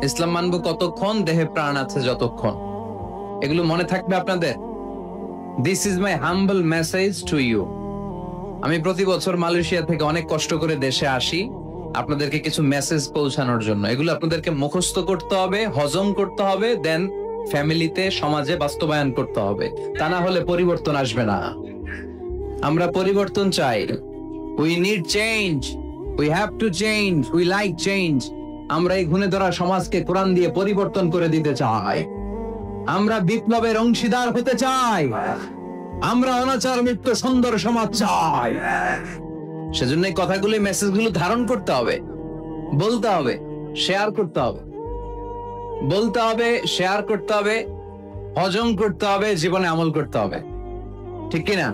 ইসলাম মানবো কতক্ষণ? দেহে প্রাণ আছে যতক্ষণ। এগুলো মনে থাকবে আপনাদের। This is my humble message to you. আমি প্রতি বছর মালয়েশিয়া থেকে অনেক কষ্ট করে দেশে আসি আপনাদেরকে কিছু মেসেজ পৌঁছানোর জন্য। এগুলো আপনাদেরকে মুখস্থ করতে হবে, হজম করতে হবে, দেন ফ্যামিলিতে, সমাজে বাস্তবায়ন করতে হবে। তা না হলে পরিবর্তন আসবে না। আমরা পরিবর্তন চাই। We need change, we have to change, we like change. আমরা এই ঘুণে ধরা সমাজকে কোরআন দিয়ে পরিবর্তন করে দিতে চাই। আমরা বিপ্লবের অংশীদার হতে চাই। আমরা অনাচার মুক্ত সুন্দর সমাজ চাই। সেজন্য এই কথাগুলো, মেসেজগুলো ধারণ করতে হবে, বলতে হবে, শেয়ার করতে হবে, বলতে হবে, শেয়ার করতে হবে, হজম করতে হবে, জীবনে আমল করতে হবে। ঠিক কিনা?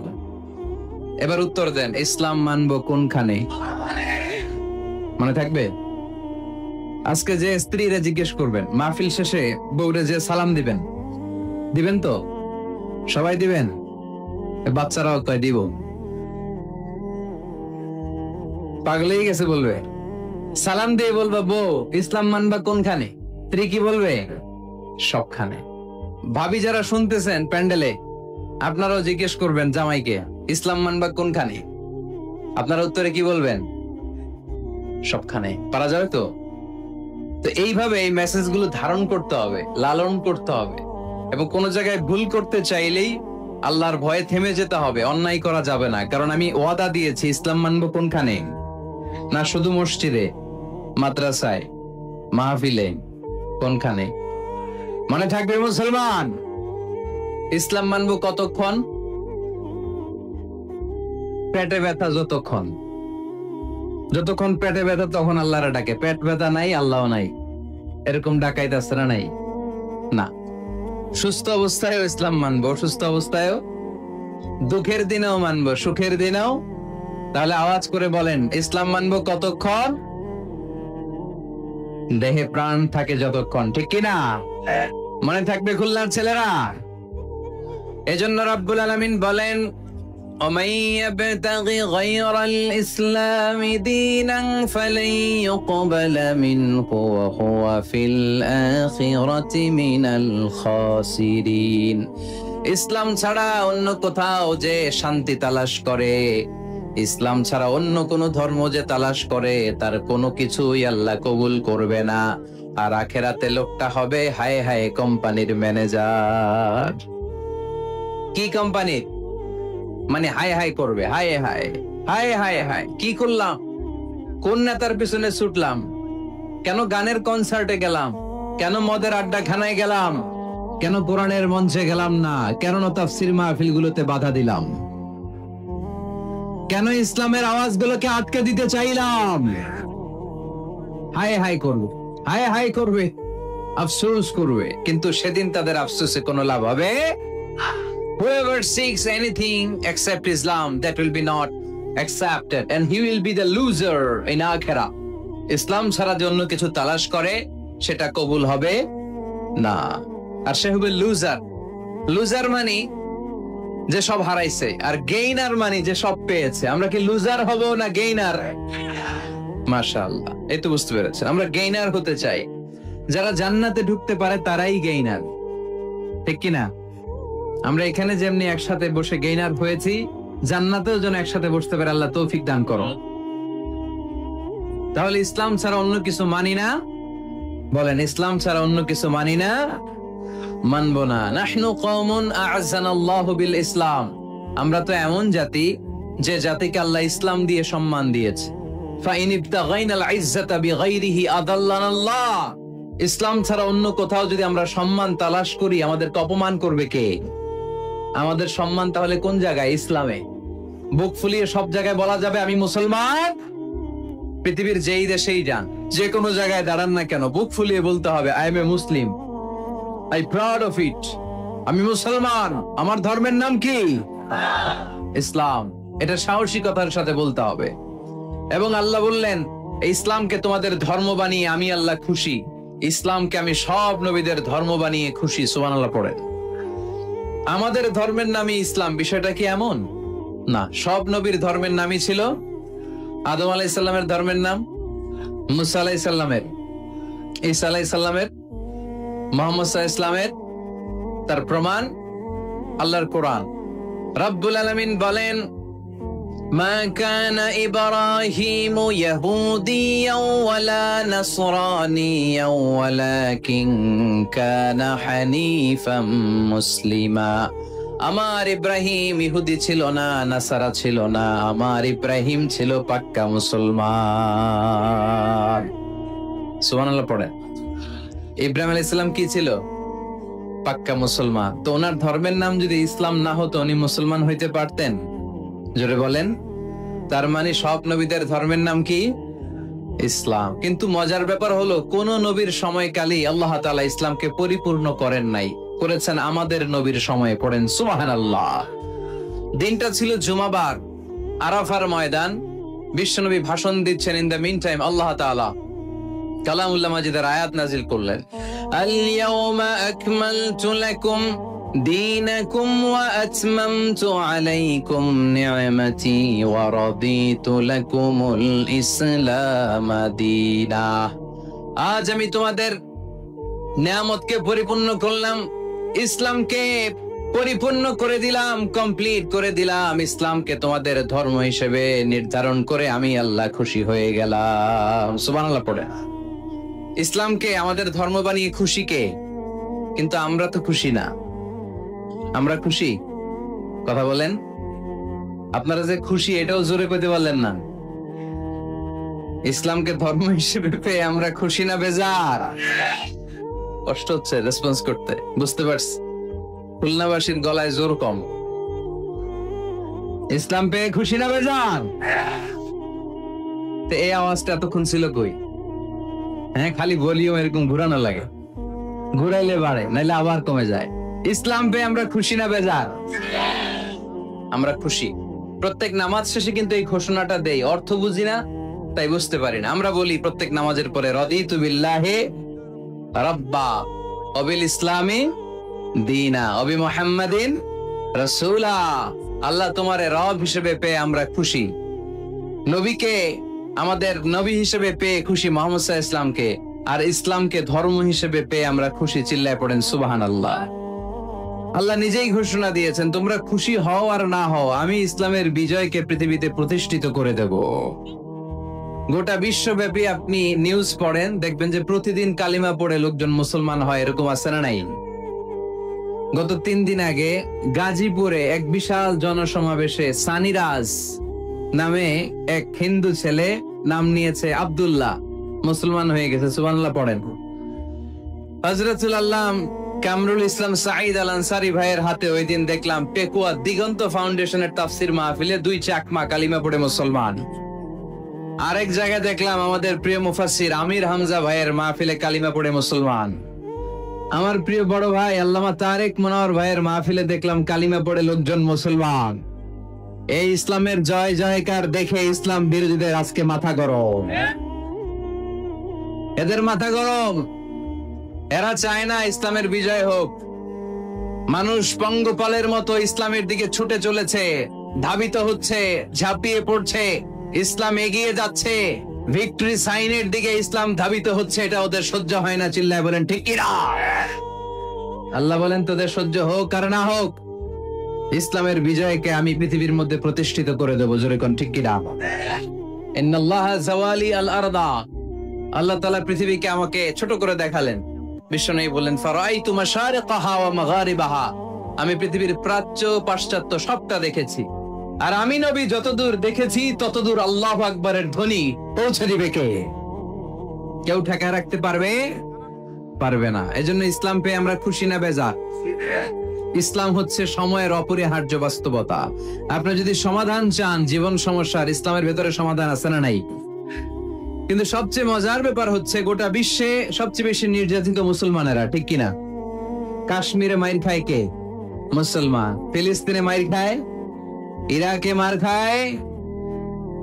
এবার উত্তর দেন, ইসলাম মানবো কোনখানে? মনে থাকবে? আজকে যে স্ত্রীরা জিজ্ঞেস করবেন, মাহফিল শেষে বউরে যে সালাম দিবেন, দিবেন তো? সবাই দিবেন? বাচ্চারাও কয় দিব। পাগলেই গেছে বলবে। সালাম দিয়ে বলবা, বউ ইসলাম মানবা কোনখানে? স্ত্রী কি বলবে? সবখানে। ভাবি যারা শুনতেছেন প্যান্ডেলে, আপনারাও জিজ্ঞেস করবেন জামাইকে, ইসলাম মানবা কোনখানে? আপনারা উত্তরে কি বলবেন? সবখানে। পারা যাবে তো? তো এইভাবে এই মেসেজগুলো ধারণ করতে হবে, লালন করতে হবে, এবং কোন জায়গায় ভুল করতে চাইলেই আল্লাহর ভয়ে থেমে যেতে হবে। অন্যায় করা যাবে না, কারণ আমি ওয়াদা দিয়েছি। ইসলাম মানবো কোনখানে? না শুধু মসজিদে, মাদ্রাসায়, মাহফিলে, কোনখানে? মনে থাকবে মুসলমান, ইসলাম মানবো কতক্ষণ? পেটে ব্যথা যতক্ষণ। যতক্ষণ পেটে ব্যথা তখন আল্লাহরে ডাকে। পেট ব্যথা নাই, আল্লাহ নাই, এরকম ডাকাইতে আসছে না? নাই না। সুস্থ অবস্থায়ও ইসলাম মানবো, অসুস্থ অবস্থায়ও, দুঃখের দিনেও মানবো, সুখের দিনেও। তাহলে আওয়াজ করে বলেন, ইসলাম মানবো কতক্ষণ? দেহে প্রাণ থাকে যতক্ষণ। ঠিক কিনা? মনে থাকবে খুলনার ছেলেরা? এজন্য রব্বুল আলামিন বলেন, ومن يبتغ غير الإسلام دينا فلن يقبل منه وهو في الآخرة من الخاسرين। ইসলাম ছাড়া অন্য কোথাও যে শান্তি তালাশ করে, ইসলাম ছাড়া অন্য কোন ধর্ম যে তালাশ করে, তার কোনো কিছুই আল্লাহ কবুল করবে না। আর আখেরাতে লোকটা হবে হায় হায় কোম্পানির ম্যানেজার। কি কোম্পানির? মানে হায় হায় করবে, হায় হায়, হায় হায় হায়, কি করলাম? কোন নেতার পিছনে ছুটলাম? কেন গানের কনসার্টে গেলাম? কেন মদের আড্ডা খানায় গেলাম? কেন কোরআনের মঞ্চে গেলাম না? কেন তাফসীর মাহফিলগুলোতে বাধা দিলাম? কেন ইসলামের আওয়াজগুলোকে আটকে দিতে চাইলাম? হায় হায় করবে, হায় হায় করবে, আফসোস করবে। কিন্তু সেদিন তাদের আফসোসে কোনো লাভ হবে? Whoever seeks anything except Islam, that will be not accepted, and he will be the loser in akhirah. ইসলাম ছাড়া যে অন্য কিছু তালাশ করে, সেটা কবুল হবে না, আর সে হবে লুজার। লুজার মানে যে সব হারাইছে, আর গেইনার মানে যে সব পেয়েছে। আমরা কি লুজার হব না গেইনার? মাশাআল্লাহ, এই তো বুঝতে পেরেছেন। আমরা গেইনার হতে চাই। যারা জান্নাতে ঢুকতে পারে তারাই গেইনার। ঠিক কিনা? আমরা এখানে যেমনি একসাথে বসে গেইনার হয়েছি, জান্নাতেও যেন একসাথে বসতে পারে। আল্লাহ তৌফিক দান করো। তাহলে ইসলাম ছাড়া অন্য কিছু মানি না। বলেন, ইসলাম ছাড়া অন্য কিছু মানি না, মানবো না। নাহনু কওমুন আ'আজ্জানাল্লাহু বিল ইসলাম। আমরা তো এমন জাতি যে জাতিকে আল্লাহ ইসলাম দিয়ে সম্মান দিয়েছে। ফাইন ইবতাগাইনাল ইজ্জাতা বিগাইরিহি আদাল্লানাল্লাহ। ইসলাম ছাড়া অন্য কোথাও যদি আমরা সম্মান তালাশ করি, আমাদেরকে অপমান করবে কে? আমাদের সম্মান তাহলে কোন জায়গায়? ইসলামে। বুক ফুলিয়ে সব জায়গায় বলা যাবে আমি মুসলমান। পৃথিবীর যেই দেশেই যান, যে কোনো জায়গায় দাঁড়ান না কেন, বুক ফুলিয়ে বলতে হবে I M A Muslim, I proud of it. আমি মুসলমান, আমার ধর্মের নাম কি? ইসলাম। এটা সাহসিকতার সাথে বলতে হবে। এবং আল্লাহ বললেন, ইসলামকে তোমাদের ধর্ম বানিয়ে আমি আল্লাহ খুশি। ইসলামকে আমি সব নবীদের ধর্ম বানিয়ে খুশি। সুবহানাল্লাহ পড়েন। আমাদের ধর্মের নামই ইসলাম, বিষয়টা কি এমন না? সব নবীর ধর্মের নামই ছিল। আদম আলাইহিস সালামের ধর্মের নাম, মুসা আলাইহিস সালামের, ঈসা আলাইহিস সালামের, মুহাম্মদ সাল্লাল্লাহু আলাইহি ইসলামের, তার প্রমাণ আল্লাহর কোরআন। রব্বুল আলামিন বলেন, মা কানা ইব্রাহিমু ইয়াহুদিয়াও ওয়ালা নাসরানিয়াও ওয়ালাকিন কানা হানিফাম মুসলিমা। আমার ইব্রাহিম ইহুদি ছিল না, নাসারা ছিল না, আমার ইব্রাহিম ছিল পাক্কা মুসলমান। সুবহানাল্লাহ পড়েন। ইব্রাহিম আলাইহিস সালাম কি ছিল? পাক্কা মুসলমান। তো ওনার ধর্মের নাম যদি ইসলাম না হতো উনি মুসলমান হইতে পারতেন? জোরে বলেন। তার মানে সব নবীদের ধর্মের নাম কি? ইসলাম। কিন্তু মজার ব্যাপার হলো কোন নবীর সময়কালেই আল্লাহ তাআলা ইসলামকে পরিপূর্ণ করেন নাই, করেছেন আমাদের নবীর সময়ে। পড়েন সুবহানাল্লাহ। দিনটা ছিল জুমাবার, আরাফার ময়দান। বিশ্বনবী ভাষণ দিচ্ছেন। ইন দ্য মিন টাইম আল্লাহ তাআলা কালামুল্লাহ মাজিদের আয়াত নাজিল করলেন, আল ইয়াউমা আকমালতু লাকুম দীনাকুম ওয়া আতমামতু আলাইকুম নি'মাতি ওয়া রাদিতু লাকুমুল ইসলাম দীনা। আজ আমি তোমাদের নিয়ামতকে পরিপূর্ণ করলাম, ইসলামকে পরিপূর্ণ করে দিলাম, কমপ্লিট করে দিলাম। ইসলামকে তোমাদের ধর্ম হিসেবে নির্ধারণ করে আমি আল্লাহ খুশি হয়ে গেলাম। সুবহানাল্লাহ পড়ে। ইসলামকে আমাদের ধর্ম বানিয়ে খুশি কে? কিন্তু আমরা তো খুশি না। আমরা খুশি? কথা বলেন। আপনারা যে খুশি এটাও জোরে কইতে পারলেন না। ইসলামকে ধর্ম হিসেবে পেয়ে আমরা খুশি না বেজার? কষ্ট হচ্ছে রেসপন্স করতে, বুঝতে পারছি। খুলনাবাসীর গলায় জোর কম। ইসলাম পেয়ে খুশি না বেজার? তো এই আওয়াজটা এতক্ষণ ছিল কই? হ্যাঁ, খালি ভলিউম এরকম ঘুরানো লাগে, ঘুরাইলে বাড়ে, নাইলে আবার কমে যায়। ইসলাম পেয়ে আমরা খুশি না বেজার? আমরা খুশি। প্রত্যেক নামাজ শেষে কিন্তু এই ঘোষণাটা দেই, অর্থ বুঝি না তাই বুঝতে পারি না। আমরা বলি প্রত্যেক নামাজের পরে, রাদিতু বিল্লাহি রাব্বা ওয়া বিল ইসলামি দীনা ওয়া বি মুহাম্মাদিন রাসূলা। আল্লাহ তোমারে রব হিসেবে পেয়ে আমরা খুশি, নবীকে আমাদের নবী হিসেবে পেয়ে খুশি, মুহাম্মদ সাল্লাল্লাহু আলাইহি ইসলামকে, আর ইসলামকে ধর্ম হিসেবে পেয়ে আমরা খুশি। চিল্লায় পড়েন সুবহানাল্লাহ। আল্লাহ নিজেই ঘোষণা দিয়েছেন, তোমরা খুশি হও আর না হও, আমি ইসলামের বিজয়কে পৃথিবীতে প্রতিষ্ঠিত করে দেব। গোটা বিশ্বব্যাপী আপনি নিউজ পড়েন, দেখবেন যে প্রতিদিন কালিমা পড়ে লোকজন মুসলমান হয়, এরকম আছে না নাই? গত 3 দিন আগে গাজীপুরে এক বিশাল জনসমাবেশে সানিরাজ নামে এক হিন্দু ছেলে নাম নিয়েছে আব্দুল্লাহ, মুসলমান হয়ে গেছে। সুবহানাল্লাহ পড়েন। হযরতুল আল্লাম কামরুল ইসলাম সাঈদ আল আনসারী ভাইয়ের হাতে ওই দিন দেখলাম পেকুয়া দিগন্ত ফাউন্ডেশনের তাফসীর মাহফিলে 2 চাকমা কালিমা পড়ে মুসলমান। আরেক জায়গায় দেখলাম আমাদের প্রিয় মুফাসসির আমির হামজা ভাইয়ের মাহফিলে কালিমা পড়ে মুসলমান। আমার প্রিয় বড় ভাই আল্লামা তারেক মনোয়ার ভাইয়ের মাহফিলে দেখলাম কালিমা পড়ে লোকজন মুসলমান। এই ইসলামের জয় জয়কার দেখে ইসলাম বিরোধীদের আজকে মাথা গরম, এদের মাথা গরম। এরা চায় না ইসলামের বিজয় হোক। মানুষ পঙ্গপালের মতো ইসলামের দিকে ছুটে চলেছে, ধাবিত হচ্ছে, ঝাঁপিয়ে পড়ছে। ইসলাম এগিয়ে যাচ্ছে, ভিক্টরি সাইনের দিকে ইসলাম ধাবিত হচ্ছে। এটা ওদের সহ্য হয় না। চিল্লায় বলেন ঠিক কি না? আল্লাহ বলেন তোদের সহ্য হোক আর না হোক, ইসলামের বিজয়কে আমি পৃথিবীর মধ্যে প্রতিষ্ঠিত করে দেবো। জোরে কোন ঠিক কি না? ইন্নাল্লাহা যাওয়ালি আল আরদা। আল্লাহ তাআলা পৃথিবীকে আমাকে ছোট করে দেখালেন। বিশ্বনবী বলেন, ফারাইতু মাশারিকাহা ওয়া মাগারিবাহা। আমি পৃথিবীর প্রাচ্য পাশ্চাত্য সবটা দেখেছি। আর আমি নবী যতদূর দেখেছি ততদূর আল্লাহু আকবারের ধ্বনি পৌঁছে দিবে কে? কেউ ঠেকায় রাখতে পারবে? পারবে না। এজন্য ইসলাম পেয়ে আমরা খুশি না বেজার? ইসলাম হচ্ছে সময়ের অপরিহার্য বাস্তবতা। আপনি যদি সমাধান চান জীবন সমস্যার, ইসলামের ভেতরে সমাধান আছে না নাই? কিন্তু সবচেয়ে মজার ব্যাপার হচ্ছে গোটা বিশ্বে সবচেয়ে বেশি নির্যাতিত মুসলমানেরা, ঠিক কিনা? কাশ্মীরে মাইর খায় কে? মুসলমান। ফিলিস্তিনে মাইর খায়, ইরাকে মার খায়,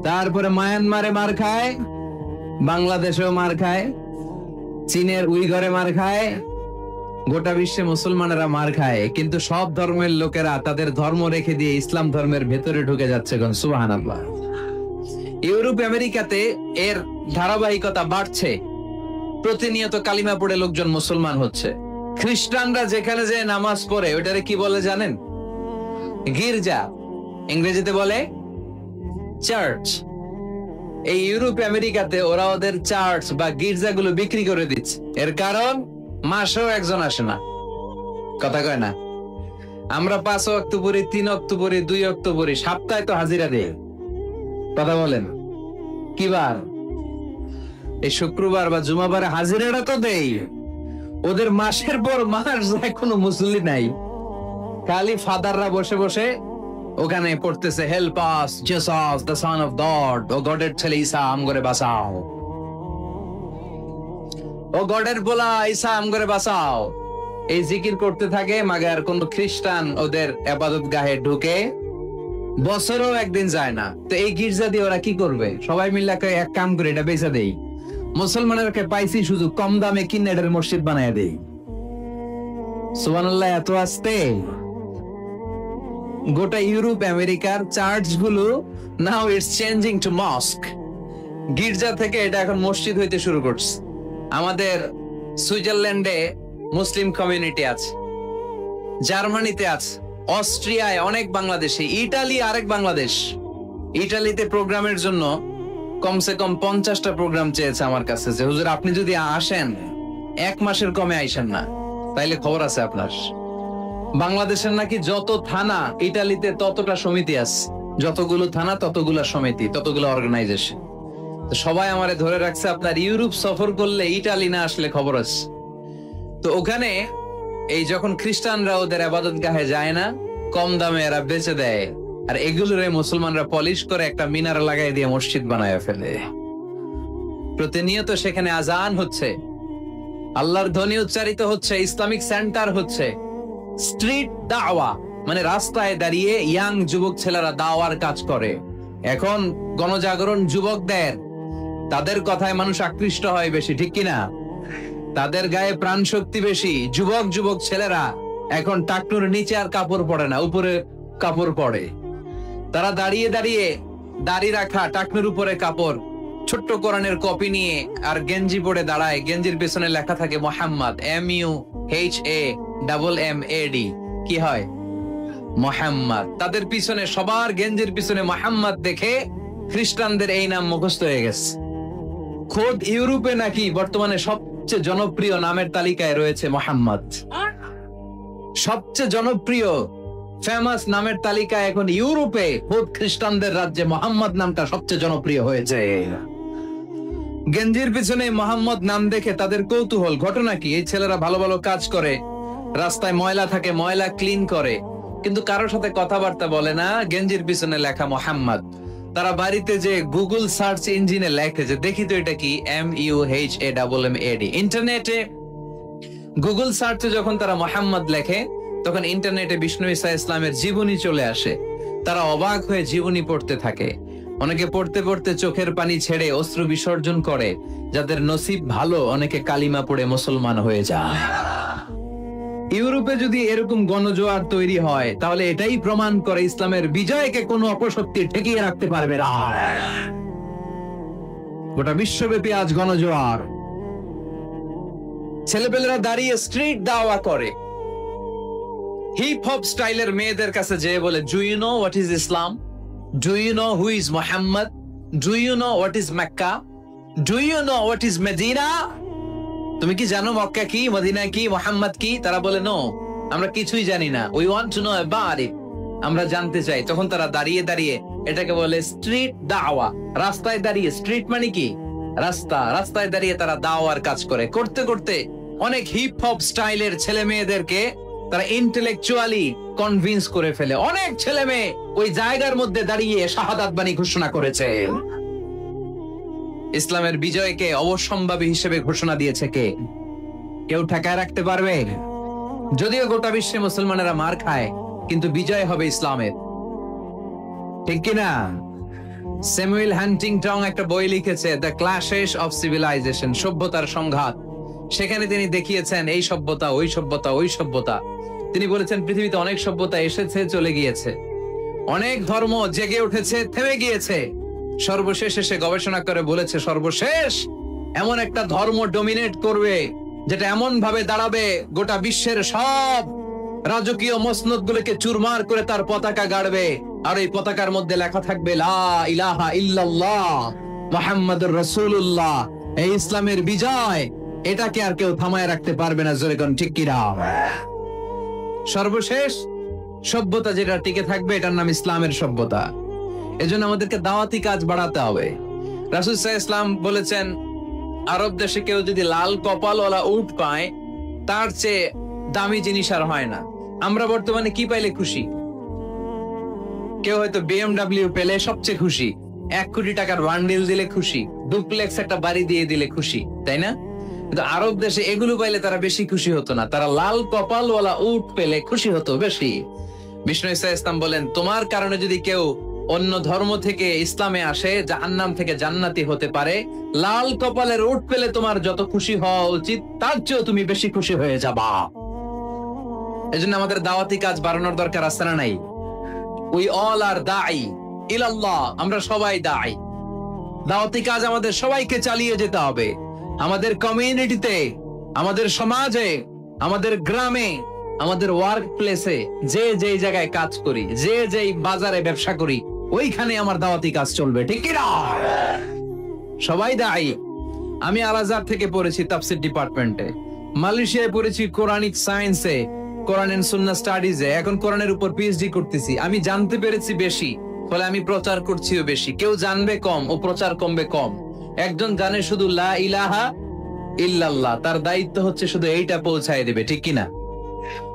তারপরে মায়ানমারে মার খায়, বাংলাদেশেও মার খায়, চীনের উইঘরে মার খায়। গোটা বিশ্বে মুসলমানেরা মার খায়, কিন্তু সব ধর্মের লোকেরা তাদের ধর্ম রেখে দিয়ে ইসলাম ধর্মের ভেতরে ঢুকে যাচ্ছে। সুবহানাল্লাহ। ইউরোপ আমেরিকাতে এর ধারাবাহিকতা বাড়ছে। প্রতিনিয়ত কালিমা পড়ে লোকজন মুসলমান হচ্ছে। খ্রিস্টানরা যেখানে যে নামাজ পড়ে ওটারে কি বলে জানেন? গির্জা। ইংরেজিতে বলে চার্চ। এই ইউরোপ আমেরিকাতে ওরা ওদের চার্চ বা গির্জাগুলো বিক্রি করে দিচ্ছে। এর কারণ মাসেও একজন আসে না, কথা কয় না। আমরা 5 ওয়াক্ত পড়ি, 3 ওয়াক্ত পড়ি, 2 ওয়াক্ত পড়ি, সপ্তাহে তো হাজিরা দেয়। কথা বলেন কি বার? এই শুক্রবার বা জুমাবারে হাজিরাটা তো দেই। ওদের মাসের পর মাস যায়, কোনো মুসল্লি নাই। খালি ফাদাররা বসে বসে ওখানে পড়তেছে help us Jesus the son of God, ও গডের ছেলে ঈসা আমগরে বাঁচাও, ও গডের বলা ঈসা আমগরে বাঁচাও। এই জিকির করতে থাকে। মাগার কোন খ্রিস্টান ওদের ইবাদত গাহে ঢুকে বছরও একদিন যায় না। তো এই গির্জা দিয়ে ওরা কি করবে? সবাই মিলে এক কাম করে এটা বেচা দেই। মুসলমানদেরকে পাইছি সুযোগ, কম দামে কিনে এটার মসজিদ বানায় দেই। সুবহানাল্লাহ। এত আসতে গোটা ইউরোপ আমেরিকার চার্চ গুলো নাও ইটস চেঞ্জিং টু মস্ক। গির্জা থেকে এটা এখন মসজিদ হইতে শুরু করছে। আমাদের সুইজারল্যান্ডে মুসলিম কমিউনিটি আছে, জার্মানিতে আছে, অস্ট্রিয়ায় অনেক বাংলাদেশি, ইটালি আরেক বাংলাদেশ। ইটালিতে প্রোগ্রামের জন্য কমসে কম 50টা প্রোগ্রাম চেয়েছে আমার কাছে, যে হুজুর আপনি যদি আসেন 1 মাসের কমে আইসেন না, তাইলে খবর আছে আপনার। বাংলাদেশের নাকি যত থানা ইটালিতে ততটা সমিতি আছে, যতগুলো থানা ততগুলা সমিতি, ততগুলো অর্গানাইজেশন। তো সবাই আমারে ধরে রাখছে আপনার ইউরোপ সফর করলে ইটালি না আসলে খবর আছে। তো ওখানে এই যখন খ্রিস্টানরা ওদের ইবাদত গাহে যায় না, কম দামে এরা বেচে দেয়, আর এগুলোরে মুসলমানরা পলিশ করে একটা মিনার লাগাই দিয়ে মসজিদ বানায় ফেলে। প্রতিনিয়ত সেখানে আজান হচ্ছে, আল্লাহর ধ্বনি উচ্চারিত হচ্ছে, ইসলামিক সেন্টার হচ্ছে। স্ট্রিট দাওয়া মানে রাস্তায় দাঁড়িয়ে ইয়াং যুবক ছেলেরা দাওয়ার কাজ করে। এখন গণজাগরণ যুবকদের, তাদের কথায় মানুষ আকৃষ্ট হয় বেশি, ঠিক কিনা? তাদের গায়ে প্রাণ শক্তি বেশি। যুবক ছেলেরা এখন টাকনুর নিচে আর কাপড় পরে না, উপরে কাপড় পরে। তারা দাঁড়িয়ে দাঁড়িয়ে দাড়ি রাখা, টাকনুর উপরে কাপড়, ছোট্ট কোরআনের কপি নিয়ে আর গেঞ্জি পরে দাঁড়ায়। গেঞ্জির পেছনে লেখা থাকে মোহাম্মদ, MUHAMMAD। কি হয়? মোহাম্মদ। তাদের পিছনে, সবার গেঞ্জির পিছনে মোহাম্মদ দেখে খ্রিস্টানদের এই নাম মুখস্থ হয়ে গেছে। খোদ ইউরোপে নাকি বর্তমানে সবচেয়ে জনপ্রিয় নামের তালিকায় রয়েছে মোহাম্মদ। সবচেয়ে জনপ্রিয় ফেমাস নামের তালিকায় এখন ইউরোপে খোদ খ্রিস্টানদের রাজ্যে মোহাম্মদ নামটা সবচেয়ে জনপ্রিয় হয়েছে। গেঞ্জির পিছনে মোহাম্মদ নাম দেখে তাদের কৌতূহল। ঘটনা কি? এই ছেলেরা ভালো ভালো কাজ করে, রাস্তায় ময়লা থাকে ময়লা ক্লিন করে, কিন্তু কারোর সাথে কথাবার্তা বলে না। গেঞ্জির পিছনে লেখা মোহাম্মদ। তারা বাড়িতে যে গুগল সার্চ ইঞ্জিনে লেখে যে দেখি তো এটা কি, MUHAMMAD। ইন্টারনেটে গুগল সার্চে যখন তারা মোহাম্মদ লেখে, তখন ইন্টারনেটে বিষ্ণু ঈসা ইসলামের জীবনী চলে আসে। তারা অবাক হয়ে জীবনী পড়তে থাকে। অনেকে পড়তে পড়তে চোখের পানি ছেড়ে অশ্রু বিসর্জন করে। যাদের নসিব ভালো, অনেকে কালিমা পড়ে মুসলমান হয়ে যায়। ইউরোপে যদি এরকম গণজোয়ার তৈরি হয়, তাহলে এটাই প্রমাণ করে ইসলামের বিজয়কে কোনো অপশক্তি ঠেকিয়ে রাখতে পারবে না। গোটা বিশ্বব্যাপী আজ গণজোয়ার। ছেলেপেলেরা দাঁড়িয়ে স্ট্রিট দাওয়া করে। হিপ হপ স্টাইলের মেয়েদের কাছে যেয়ে বলে, do you know what is Islam? Do you know who is Muhammad? Do you know what is Mecca? Do you know what is Medina? তুমি কি জানো মক্কা কি, মদিনা কি, মুহাম্মদ কি? তারা বলে, নো, আমরা কিছুই জানি না। We want to know about it, আমরা জানতে চাই। তখন তারা দাঁড়িয়ে দাঁড়িয়ে এটাকে বলে স্ট্রিট দাওয়া। রাস্তায় দাঁড়িয়ে, স্ট্রিট মানে কি? রাস্তা। রাস্তায় দাঁড়িয়ে তারা দাওয়ার কাজ করে। করতে করতে অনেক হিপ হপ স্টাইলের ছেলে মেয়েদেরকে তারা ইন্টেলেকচুয়ালি কনভিন্স করে ফেলে। অনেক ছেলে মেয়ে ওই জায়গার মধ্যে দাঁড়িয়ে শাহাদাত বাণী ঘোষণা করেছে। ইসলামের বিজয়কে অবশ্যম্ভাবী হিসেবে ঘোষণা দিয়েছে কে? কেউ ঠেকায় রাখতে পারবে? যদিও গোটা বিশ্বে মুসলমানেরা মার খায়, কিন্তু বিজয় হবে ইসলামের, ঠিক কিনা? স্যামুয়েল হান্টিংটন একটা বই লিখেছে, দ্য ক্ল্যাশেস অফ সিভিলাইজেশন, সভ্যতার সংঘাত। সেখানে তিনি দেখিয়েছেন এই সভ্যতা, ওই সভ্যতা, ওই সভ্যতা। তিনি বলেছেন পৃথিবীতে অনেক সভ্যতা এসেছে, চলে গিয়েছে, অনেক ধর্ম জেগে উঠেছে, থেমে গিয়েছে। সর্বশেষ এসে গবেষণা করে বলেছে, সর্বশেষ এমন একটা ধর্ম ডমিনেট করবে যেটা এমন ভাবে দাঁড়াবে গোটা বিশ্বের সব রাজকীয় মসনদ গুলোকে চুরমার করে তার পতাকা গাড়বে, আর এই পতাকার মধ্যে লেখা থাকবে লা ইলাহা ইল্লাল্লাহ মুহাম্মাদুর রাসূলুল্লাহ। এই ইসলামের বিজয়, এটাকে আর কেউ থামায় রাখতে পারবে না। জোরে কোন ঠিক কিনা? সর্বশেষ সভ্যতা যেটা টিকে থাকবে, এটার নাম ইসলামের সভ্যতা। এজন্য আমাদেরকে দাওয়াতি কাজ বাড়াতে হবে। রাসূল সাল্লাল্লাহু আলাইহি ওয়াসাল্লাম বলেছেন, আরব দেশে কেউ যদি লাল কপালওয়ালা উট পায়, তার চেয়ে দামি জিনিস আর হয় না। আমরা বর্তমানে কি পাইলে খুশি? কেউ হয়তো BMW পেলে সবচেয়ে খুশি, 1 কোটি টাকার বান্ডিল দিলে খুশি, ডুপ্লেক্স একটা বাড়ি দিয়ে দিলে খুশি, তাই না? কিন্তু আরব দেশে এগুলো পাইলে তারা বেশি খুশি হতো না, তারা লাল কপালওয়ালা উট পেলে খুশি হতো বেশি। বিষ্ণু ইসলাম বলেন, তোমার কারণে যদি কেউ অন্য ধর্ম থেকে ইসলামে আসে, জাহান্নাম থেকে জান্নাতি হতে পারে, লাল কপালের উট পেলে তোমার যত খুশি হওয়া উচিত তার চেয়েও তুমি বেশি খুশি হয়ে যাবা। এজন্য আমাদের দাওয়াতি কাজ বাড়ানোর দরকার আছে না নাই? উই অল আর দাঈ ইলাল্লাহ, আমরা সবাই দাঈ। দাওয়াতি কাজ আমাদের সবাইকে চালিয়ে যেতে হবে। আমাদের কমিউনিটিতে, আমাদের সমাজে, আমাদের গ্রামে, আমাদের ওয়ার্ক প্লেসে, যে যেই জায়গায় কাজ করি, যে যেই বাজারে ব্যবসা করি, ওইখানে আমার দাওয়াতি কাজ চলবে, ঠিক কি না? সবাই দায়ী। আমি আল আজহার থেকে পড়েছি তাফসীর ডিপার্টমেন্টে, মালয়েশিয়ায় পড়েছি কোরআনিক সায়েন্সে, কোরআন এন্ড সুন্নাহ স্টাডিজে, এখন কোরআনের উপর পিএইচডি করতেছি। আমি জানতে পেরেছি বেশি, ফলে আমি প্রচার করছিও বেশি। কেউ জানবে কম ও প্রচার কমবে কম। একজন জানে শুধু লা ইলাহা ইল্লাল্লাহ, তার দায়িত্ব হচ্ছে শুধু এইটা পৌঁছায় দিবে, ঠিক কিনা?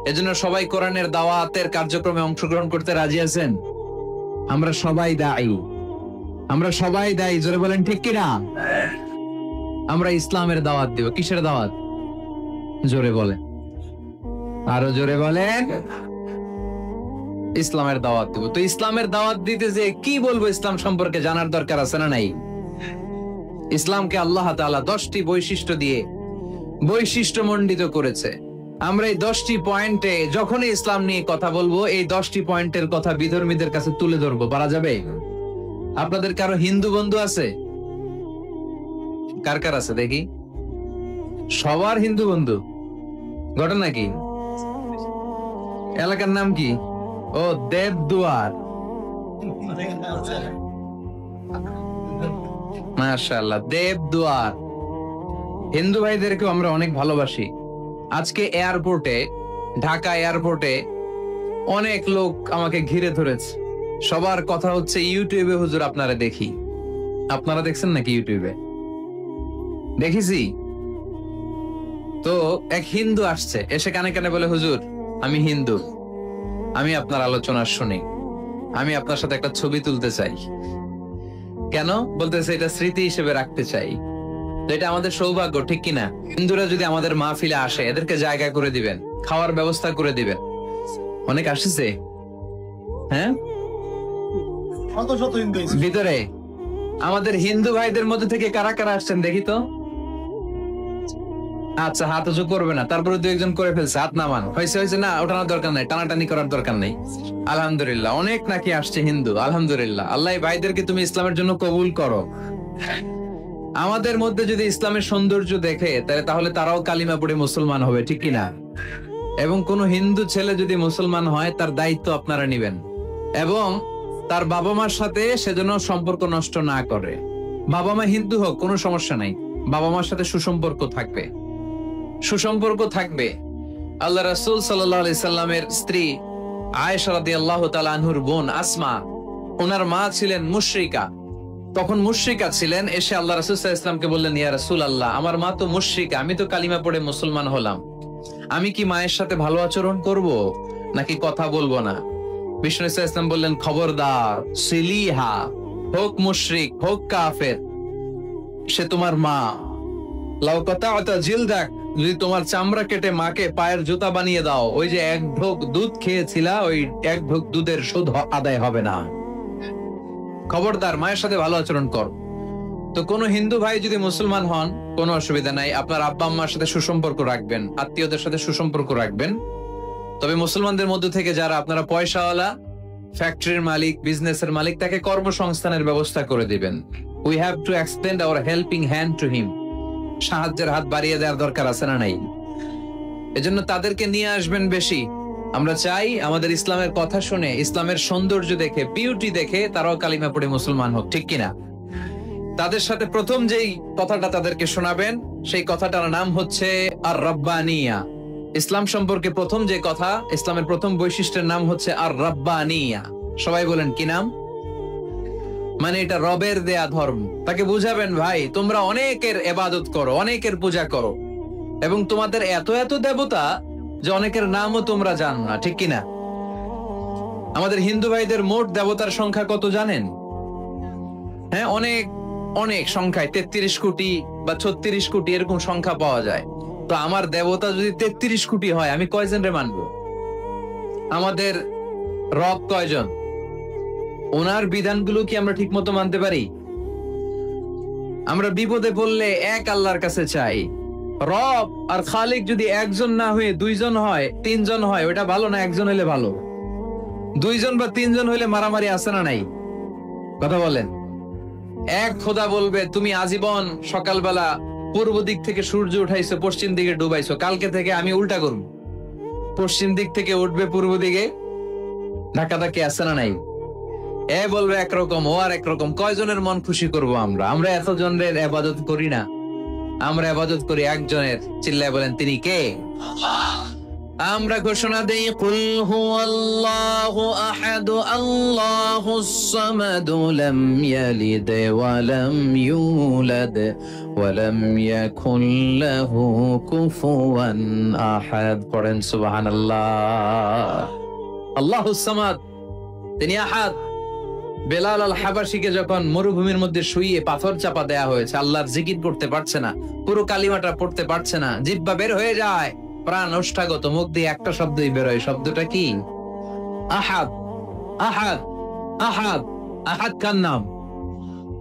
এজন্য সবাই কোরআনের দাওয়াতের কার্যক্রমে অংশগ্রহণ করতে রাজি আছেন? আমরা সবাই দায়ী, আমরা সবাই দায়ী। জোরে বলেন ঠিক কিনা? আমরা ইসলামের দাওয়াত দেব। কিসের দাওয়াত? জোরে বলেন, আরো জোরে বলেন। ইসলামের দাওয়াত দেব। তো ইসলামের দাওয়াত দিতে যে কি বলবো, ইসলাম সম্পর্কে জানার দরকার আছে না নাই? ইসলামকে আল্লাহ তাআলা 10টি বৈশিষ্ট্য দিয়ে বৈশিষ্ট্যমণ্ডিত করেছে। আমরা এই 10টি পয়েন্টে যখনই ইসলাম নিয়ে কথা বলবো, এই 10টি পয়েন্টের কথা বিধর্মীদের কাছে তুলে ধরবো। পারা যাবে? আপনাদের কারো হিন্দু বন্ধু আছে? কার কার আছে দেখি? সবার হিন্দু বন্ধু। ঘটনা কি? এলাকার নাম কি? ও, দেবদুয়ার। মাশাআল্লাহ, দেবদুয়ার। হিন্দু ভাইদেরকেও আমরা অনেক ভালোবাসি। আজকে এয়ারপোর্টে, ঢাকা এয়ারপোর্টে অনেক লোক আমাকে ঘিরে ধরেছে। সবার কথা হচ্ছে ইউটিউবে হুজুর আপনারা দেখি। আপনারা দেখছেন নাকি ইউটিউবে? দেখেছি তো। এক হিন্দু আসছে, এসে কানে কানে বলে, হুজুর আমি হিন্দু, আমি আপনার আলোচনা শুনি, আমি আপনার সাথে একটা ছবি তুলতে চাই। কেন? বলতেছে এটা স্মৃতি হিসেবে রাখতে চাই। তো এটা আমাদের সৌভাগ্য, ঠিক কিনা? হিন্দুরা যদি আমাদের মাহফিলে আসে, এদেরকে জায়গা করে দিবেন, খাওয়ার ব্যবস্থা করে দিবেন। অনেক আসছে, হ্যাঁ, ভিতরে। আমাদের হিন্দু ভাইদের মধ্যে থেকে কারা কারা আসছেন দেখি তো। আচ্ছা, হাত উঁচু করবে না, তারপরে 2-1 জন করে ফেলছে, হাত নামান। হয়েছে হয়েছে, না ওঠানোর দরকার নাই, টানাটানি করার দরকার নেই। আলহামদুলিল্লাহ, অনেক নাকি আসছে হিন্দু। আলহামদুলিল্লাহ, আল্লাহ ভাইদেরকে তুমি ইসলামের জন্য কবুল করো। আমাদের মধ্যে যদি ইসলামের সৌন্দর্য দেখে, তাহলে তারাও কালিমা পড়ে মুসলমান হবে, ঠিক কিনা? এবং কোন হিন্দু ছেলে যদি মুসলমান হয়, তার দায়িত্ব আপনারা নিবেন, এবং তার বাবা মার সাথে সেজন্য সম্পর্ক নষ্ট না করে। বাবা মা হিন্দু হোক, কোনো সমস্যা নাই, বাবা মার সাথে সুসম্পর্ক থাকবে, সুসম্পর্ক থাকবে। আল্লাহ রাসূল সাল্লাল্লাহু আলাইহি সাল্লামের স্ত্রী আয়েশা রাদিয়াল্লাহু তাআলা আনহুর বোন আসমা, ওনার মা ছিলেন মুশরিকা। তখন মুশরিকা ছিলেন। এসে আল্লাহ রাসূল সাল্লাল্লাহু আলাইহি ওয়াসাল্লামকে বললেন, ইয়া রাসূলুল্লাহ, আমার মা তো মুশরিকা, আমি তো কালিমা পড়ে মুসলমান হলাম, আমি কি মায়ের সাথে ভালো আচরণ করব নাকি কথা বলবো না? বিষ্ণু সাল্লাল্লাহু আলাইহি ওয়াসাল্লাম বললেন, খবরদার, সিলিহা, হোক মুশরিক হোক কাফের, সে তোমার মা। লাউ কাতা'তা জিলদাক, যদি তোমার চামড়া কেটে মাকে পায়ের জুতা বানিয়ে দাও, ওই যে 1 ঢোক দুধ খেয়েছিলা, ওই 1 ঢোক দুধের সুদ আদায় হবে না। খবরদার, মায়ের সাথে ভালো আচরণ কর। তো কোন হিন্দু ভাই যদি মুসলমান হন, কোনো অসুবিধা নাই, আপনার আব্বা আম্মার সাথে সুসম্পর্ক রাখবেন, আত্মীয়দের সাথে সুসম্পর্ক রাখবেন। তবে মুসলমানদের মধ্যে থেকে যারা আপনারা পয়সাওয়ালা, ফ্যাক্টরির মালিক, বিজনেসের মালিক, তাকে কর্মসংস্থানের ব্যবস্থা করে দিবেন। We have to extend hour helping hand to him. সাহায্যের হাত বাড়িয়ে দেওয়ার দরকার আছে না নাই? এজন্য তাদেরকে নিয়ে আসবেন বেশি। আমরা চাই আমাদের ইসলামের কথা শুনে, ইসলামের সৌন্দর্য দেখে, বিউটি দেখে তারাও কালিমা পড়ে মুসলমান হোক, ঠিক কিনা? তাদের সাথে প্রথম যেই কথাটা তাদেরকে শোনাবেন, সেই কথাটার নাম হচ্ছে আর রাব্বানিয়া। ইসলাম সম্পর্কে প্রথম যে কথা, ইসলামের প্রথম বৈশিষ্ট্যের নাম হচ্ছে আর রাব্বানিয়া। সবাই বলেন কি নাম? মানে এটা রবের দেয়া ধর্ম। তাকে বুঝাবেন, ভাই তোমরা অনেকের ইবাদত করো, অনেকের পূজা করো, এবং তোমাদের এত এত দেবতা যে অনেকের নামও তোমরা জানো না, ঠিক কিনা? আমাদের হিন্দু ভাইদের মোট দেবতার সংখ্যা কত জানেন? হ্যাঁ, অনেক অনেক সংখ্যায় 33 কোটি বা 36 কোটি এরকম সংখ্যা পাওয়া যায়। তো আমার দেবতা যদি 33 কোটি হয়, আমি কয়জন রে মানবো? আমাদের রব কয়জন? ওনার বিধানগুলো কি আমরা ঠিক মতো মানতে পারি? আমরা বিপদে পড়লে এক আল্লাহর কাছে চাই। রব আর খালিক যদি একজন না হয়ে দুইজন হয়, তিনজন হয়, ওটা ভালো না একজন হইলে ভালো? দুইজন বা তিনজন হইলে মারামারি আছে না নাই? কথা বলেন। এক খোদা বলবে, তুমি আজীবন সকালবেলা পূর্ব দিক থেকে সূর্য উঠাইছো, পশ্চিম দিকে ডুবাইছো, কালকে থেকে আমি উল্টা করব, পশ্চিম দিক থেকে উঠবে পূর্ব দিকে। ধাক্কাধাক্কি আছে না নাই? এ বলবে একরকম, ও আর একরকম। কয়জনের মন খুশি করব আমরা? আমরা এতজনের ইবাদত করি না, আমরা ইবাদত করি একজনের। চিল্লায় বলেন, তিনি কে? আমরা ঘোষণা দেই, কুল হুয়াল্লাহু আহাদ আল্লাহুস সামাদ লাম ইয়ালিদ ওয়া লাম ইউলাদ ওয়া লাম ইয়াকুল লাহু কুফুয়ান আহাদ। পড়েন সুবহানাল্লাহ। আল্লাহুস সামাদ, তিনি আহাদ। বেলাল আল হাবাশিকে যখন মরুভূমির মধ্যে শুইয়ে পাথর চাপা দেয়া হয়েছে, আল্লাহর জিকির করতে পারছে না, পুরো কালিমাটা পড়তে পারছে না, জিহ্বা বের হয়ে যায়, প্রাণ ওষ্ঠাগত, মুখ দিয়ে একটা শব্দই বের হয়। শব্দটা কি? আহাদ। আহাদ, আহাদ, আহাদ কার নাম?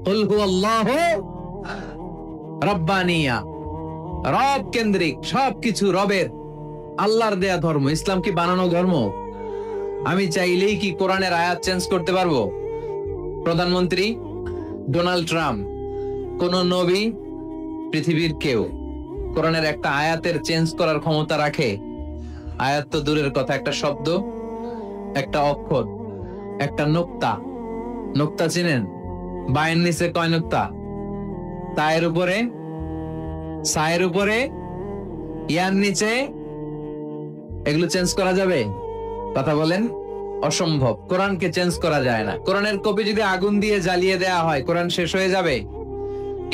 কুল হুয়াল্লাহু রাব্বানিয়া। রব কেন্দ্রিক, সবকিছু রবের, আল্লাহর দেয়া ধর্ম। ইসলাম কি বানানো ধর্ম? আমি চাইলেই কি কোরআনের আয়াত চেঞ্জ করতে পারবো? প্রধানমন্ত্রী ডোনাল্ড ট্রাম্প, কোন নবী, পৃথিবীর কেউ কোরআনের একটা আয়াতের চেঞ্জ করার ক্ষমতা রাখে? আয়াত তো দূরের কথা, একটা শব্দ, একটা অক্ষর, একটা নোক্তা। নোক্তা চিনেন? বায়ের নিচে কয় নোক্তা? তায়ের উপরে, সায়ের উপরে, ইয়ার নিচে। এগুলো চেঞ্জ করা যাবে? কথা বলেন। অসম্ভব। কোরআনকে চেঞ্জ করা যায় না। কোরআনের কপি যদি আগুন দিয়ে জ্বালিয়ে দেয়া হয়, কোরআন শেষ হয়ে যাবে।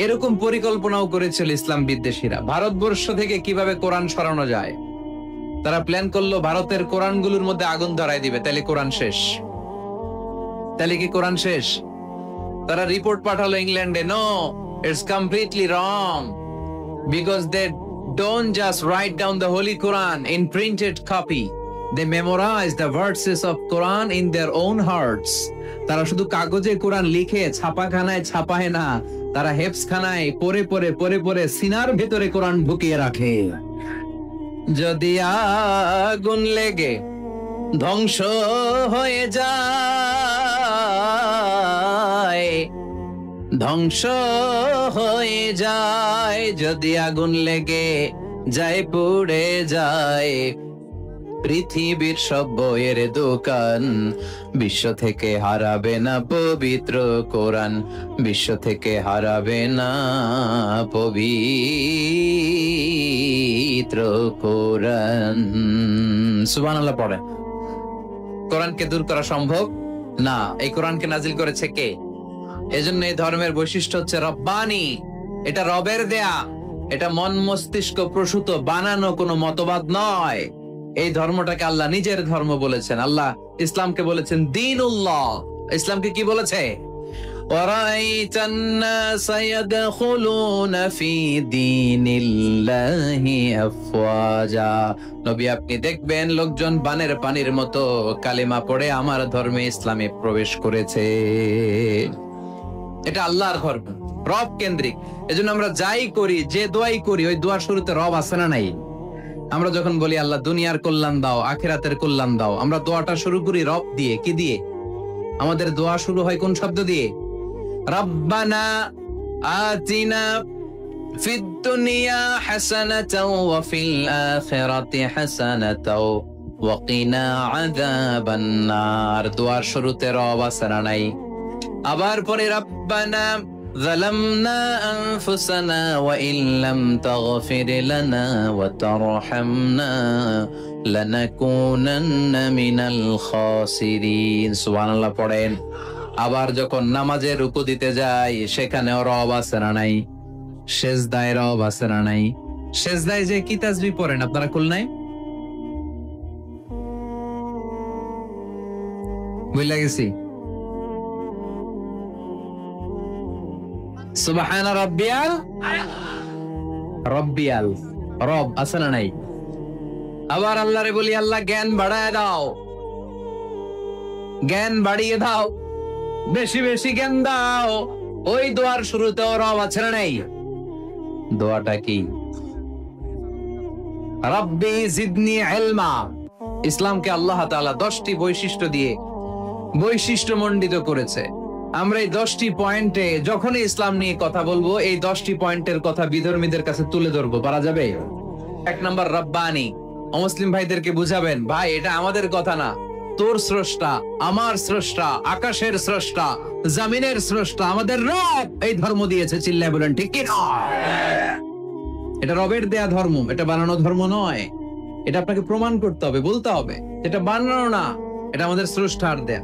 এরকম পরিকল্পনাও করেছিল ইসলাম বিদ্বেষীরা, ভারতবর্ষ থেকে কিভাবে কোরআন সরানো যায়। তারা প্ল্যান করলো ভারতের কোরআনগুলোর মধ্যে আগুন ধরায় দিবে, তাহলে কোরআন শেষ। তাহলে কি কোরআন শেষ? তারা রিপোর্ট পাঠালো ইংল্যান্ডে, no, it's completely wrong, because they don't just write down the holy Quran in printed copy, they memorize the verses of Quran in their own hearts. তারা শুধু কাগজে কোরআন লিখে ছাপাখানায় ছাপায় না, তারা হেফজখানায় পড়ে পড়ে পড়ে পড়ে সিনার ভেতরে কোরআন ঢুকিয়ে রাখে। যদি আগুন লেগে ধ্বংস হয়ে যায়, ধ্বংস হয়ে যায়, যদি আগুন লেগে যায়, পুড়ে যায় পৃথিবীর সব বইয়ের দোকান, বিশ্ব থেকে হারাবে না পবিত্র কোরআন, বিশ্ব থেকে হারাবে না পবিত্র কোরআন। সুবহানাল্লাহ পড়েন। কোরআনকে দূর করা সম্ভব না। এই কোরআনকে নাজিল করেছে কে? এজন্য এই ধর্মের বৈশিষ্ট্য হচ্ছে রব্বানি। এটা রবের দেয়া, এটা মন মস্তিষ্ক প্রসূত বানানো কোনো মতবাদ নয়। এই ধর্মটাকে আল্লাহ নিজের ধর্ম বলেছেন। আল্লাহ ইসলামকে বলেছেন দীনুল্লাহ। ইসলামকে কি বলেছে? ওয়ারাইতান নাসা ইয়াদখুলুনা ফি দীনিল্লাহি আফওয়াজা। নবী, আপনি দেখবেন লোকজন বানের পানির মতো কালিমা পড়ে আমার ধর্মে ইসলামে প্রবেশ করেছে। এটা আল্লাহর ধর্ম, রব কেন্দ্রিক। এজন্য আমরা যাই করি, যে দোয়াই করি, ওই দোয়ার শুরুতে রব আছে না নাই? আমরা যখন বলি আল্লাহ দুনিয়ার কল্যাণ দাও, আখিরাতের কল্যাণ দাও, আমরা দোয়াটা শুরু করি রব দিয়ে। কি দিয়ে? আমাদের দোয়া শুরু হয় কোন শব্দ দিয়ে? রব্বানা আতিনা ফিদ দুনিয়া হাসানাতাও ওয়া ফিল আখিরাতি হাসানাতাও ওয়া কিনা আযাবান নার। দোয়ার শুরুতে রব আছে না নাই? আবার পরে রব্বানা ظلمنا أنفسنا وإن لم تغفر لنا وترحمنا لنكونن من الخاسرين। সুবহানাল্লাহ পড়েন। আবার যখন নামাজে রুকু দিতে যাই সেখানেও রব আছে না নাই? সেজদায় রব আছে না নাই? সেজদায় যে কি তাসবিহ পড়েন আপনারা কুল নাই? বুঝলা গেছি। সুবহানা রাব্বিয়াল রাব্বিয়াল রব আছে না নাই? আবার আল্লাহরে বলি আল্লাহ জ্ঞান বাড়ায় দাও, জ্ঞান বাড়িয়ে দাও, বেশি বেশি জ্ঞান দাও। ওই দোয়ার শুরুতেও রব আছে না নাই? দোয়াটা কি? রাব্বি জিদনি ইলমা। ইসলামকে আল্লাহ তাআলা 10টি বৈশিষ্ট্য দিয়ে বৈশিষ্ট্যমণ্ডিত করেছে। আমরা এই 10টি পয়েন্টে যখনই ইসলাম নিয়ে কথা বলবো এই 10টি পয়েন্টের কথা বিধর্মীদের কাছে তুলে ধরবো। পারা যাবে? 1 নাম্বার রব্বানি। অমুসলিম ভাইদেরকে বুঝাবেন, ভাই এটা আমাদের কথা না, তোর স্রষ্টা, আমার স্রষ্টা, আকাশের স্রষ্টা, জমিনের স্রষ্টা, আমাদের রব এই ধর্ম দিয়েছে। চিল্লায় বলেন ঠিক কি না? এটা রবের দেয়া ধর্ম, এটা বানানো ধর্ম নয়। এটা আপনাকে প্রমাণ করতে হবে, বলতে হবে এটা বানানো না, এটা আমাদের স্রষ্টার দেয়া।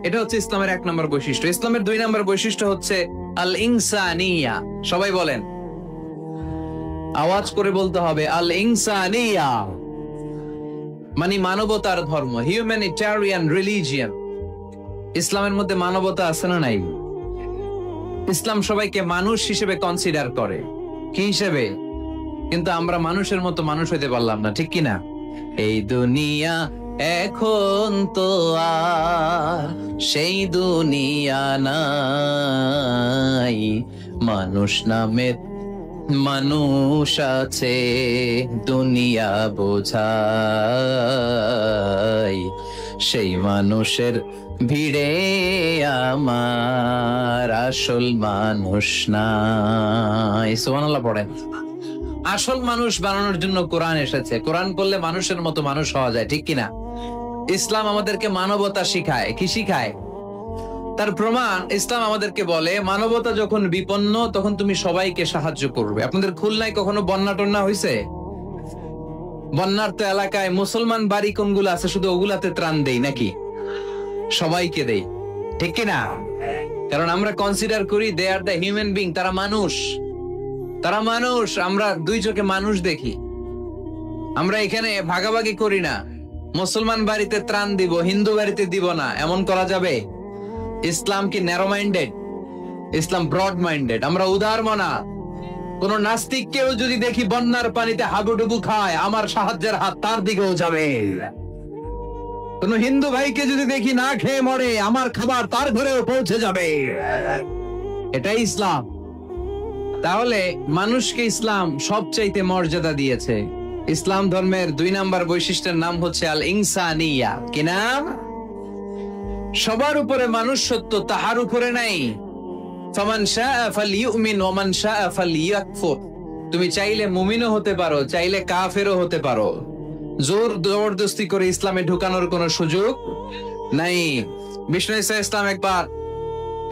এটা হচ্ছে ইসলামের 1 নম্বর বৈশিষ্ট্য। ইসলামের 2 নম্বর বৈশিষ্ট্য হচ্ছে আল ইনসানিয়া। সবাই বলেন, আওয়াজ করে বলতে হবে আল ইনসানিয়া, মানে মানবতার ধর্ম, হিউম্যানিটেরিয়ান রিলিজিয়ন। ইসলামের মধ্যে মানবতা আছে না নাই? ইসলাম সবাইকে মানুষ হিসেবে কনসিডার করে। কি হিসেবে? কিন্তু আমরা মানুষের মতো মানুষ হইতে পারলাম না, ঠিক কিনা? এই দুনিয়া এখন তো আর সেই দুনিয়া নাই, মানুষ নামের মানুষ আছে দুনিয়া বোঝাই, সেই মানুষের ভিড়ে আমার আসল মানুষ নাই। সুবহানাল্লাহ পড়েন। আসল মানুষ বানানোর জন্য কোরআন এসেছে। কোরআন পড়লে মানুষের মতো মানুষ হওয়া যায়, ঠিক কিনা? ইসলাম আমাদেরকে মানবতা শিখায়। কি শিখায়? তার প্রমাণ ইসলাম আমাদেরকে বলে মানবতা যখন বিপন্ন তখন তুমি সবাইকে সাহায্য করবে। আপনাদের খুলনায় কখনো বন্যা টন্যা হয়েছে? বন্যার তো এলাকায় মুসলমান বাড়ি কোনগুলো আছে শুধু ওগুলাতে ত্রাণ দেই নাকি? সবাইকে দেই, ঠিক কিনা? কারণ আমরা কনসিডার করি দে আর দ্য হিউম্যান বিং, তারা মানুষ, তারা মানুষ। আমরা 2 চোখে মানুষ দেখি। আমরা এখানে ভাগাভাগি করি না, মুসলমান বাড়িতে ত্রাণ দিব, হিন্দু বাড়িতে দিব না, এমন করা যাবে? ইসলাম কি ন্যারো মাইন্ডেড? ইসলাম ব্রড মাইন্ডেড। আমরা উদার মনা। কোন নাস্তিককেও যদি দেখি বন্যার পানিতে হাবুডুবু খায়, আমার সাহায্যের হাত তার দিকেও যাবে। কোন হিন্দু ভাইকে যদি দেখি না খেয়ে মরে, আমার খাবার তার ঘরেও পৌঁছে যাবে। এটাই ইসলাম। তাহলে মানুষকে ইসলাম সবচাইতে মর্যাদা দিয়েছে। ইসলাম ধর্মের 2 নম্বর বৈশিষ্ট্যের নাম হচ্ছে আল ইনসানিয়া। কি নাম? সবার উপরে মানুষ সত্য, তাহার উপরে নাই। ফামান শাআ ফালইউমিন ওয়া মান শাআ ফালইয়াকফুর। তুমি চাইলে মুমিনও হতে পারো, চাইলে কাফেরও হতে পারো। জোর জবরদস্তি করে ইসলামে ঢুকানোর কোনো সুযোগ নাই। বিষ্ণু ঈসা ইসলাম একবার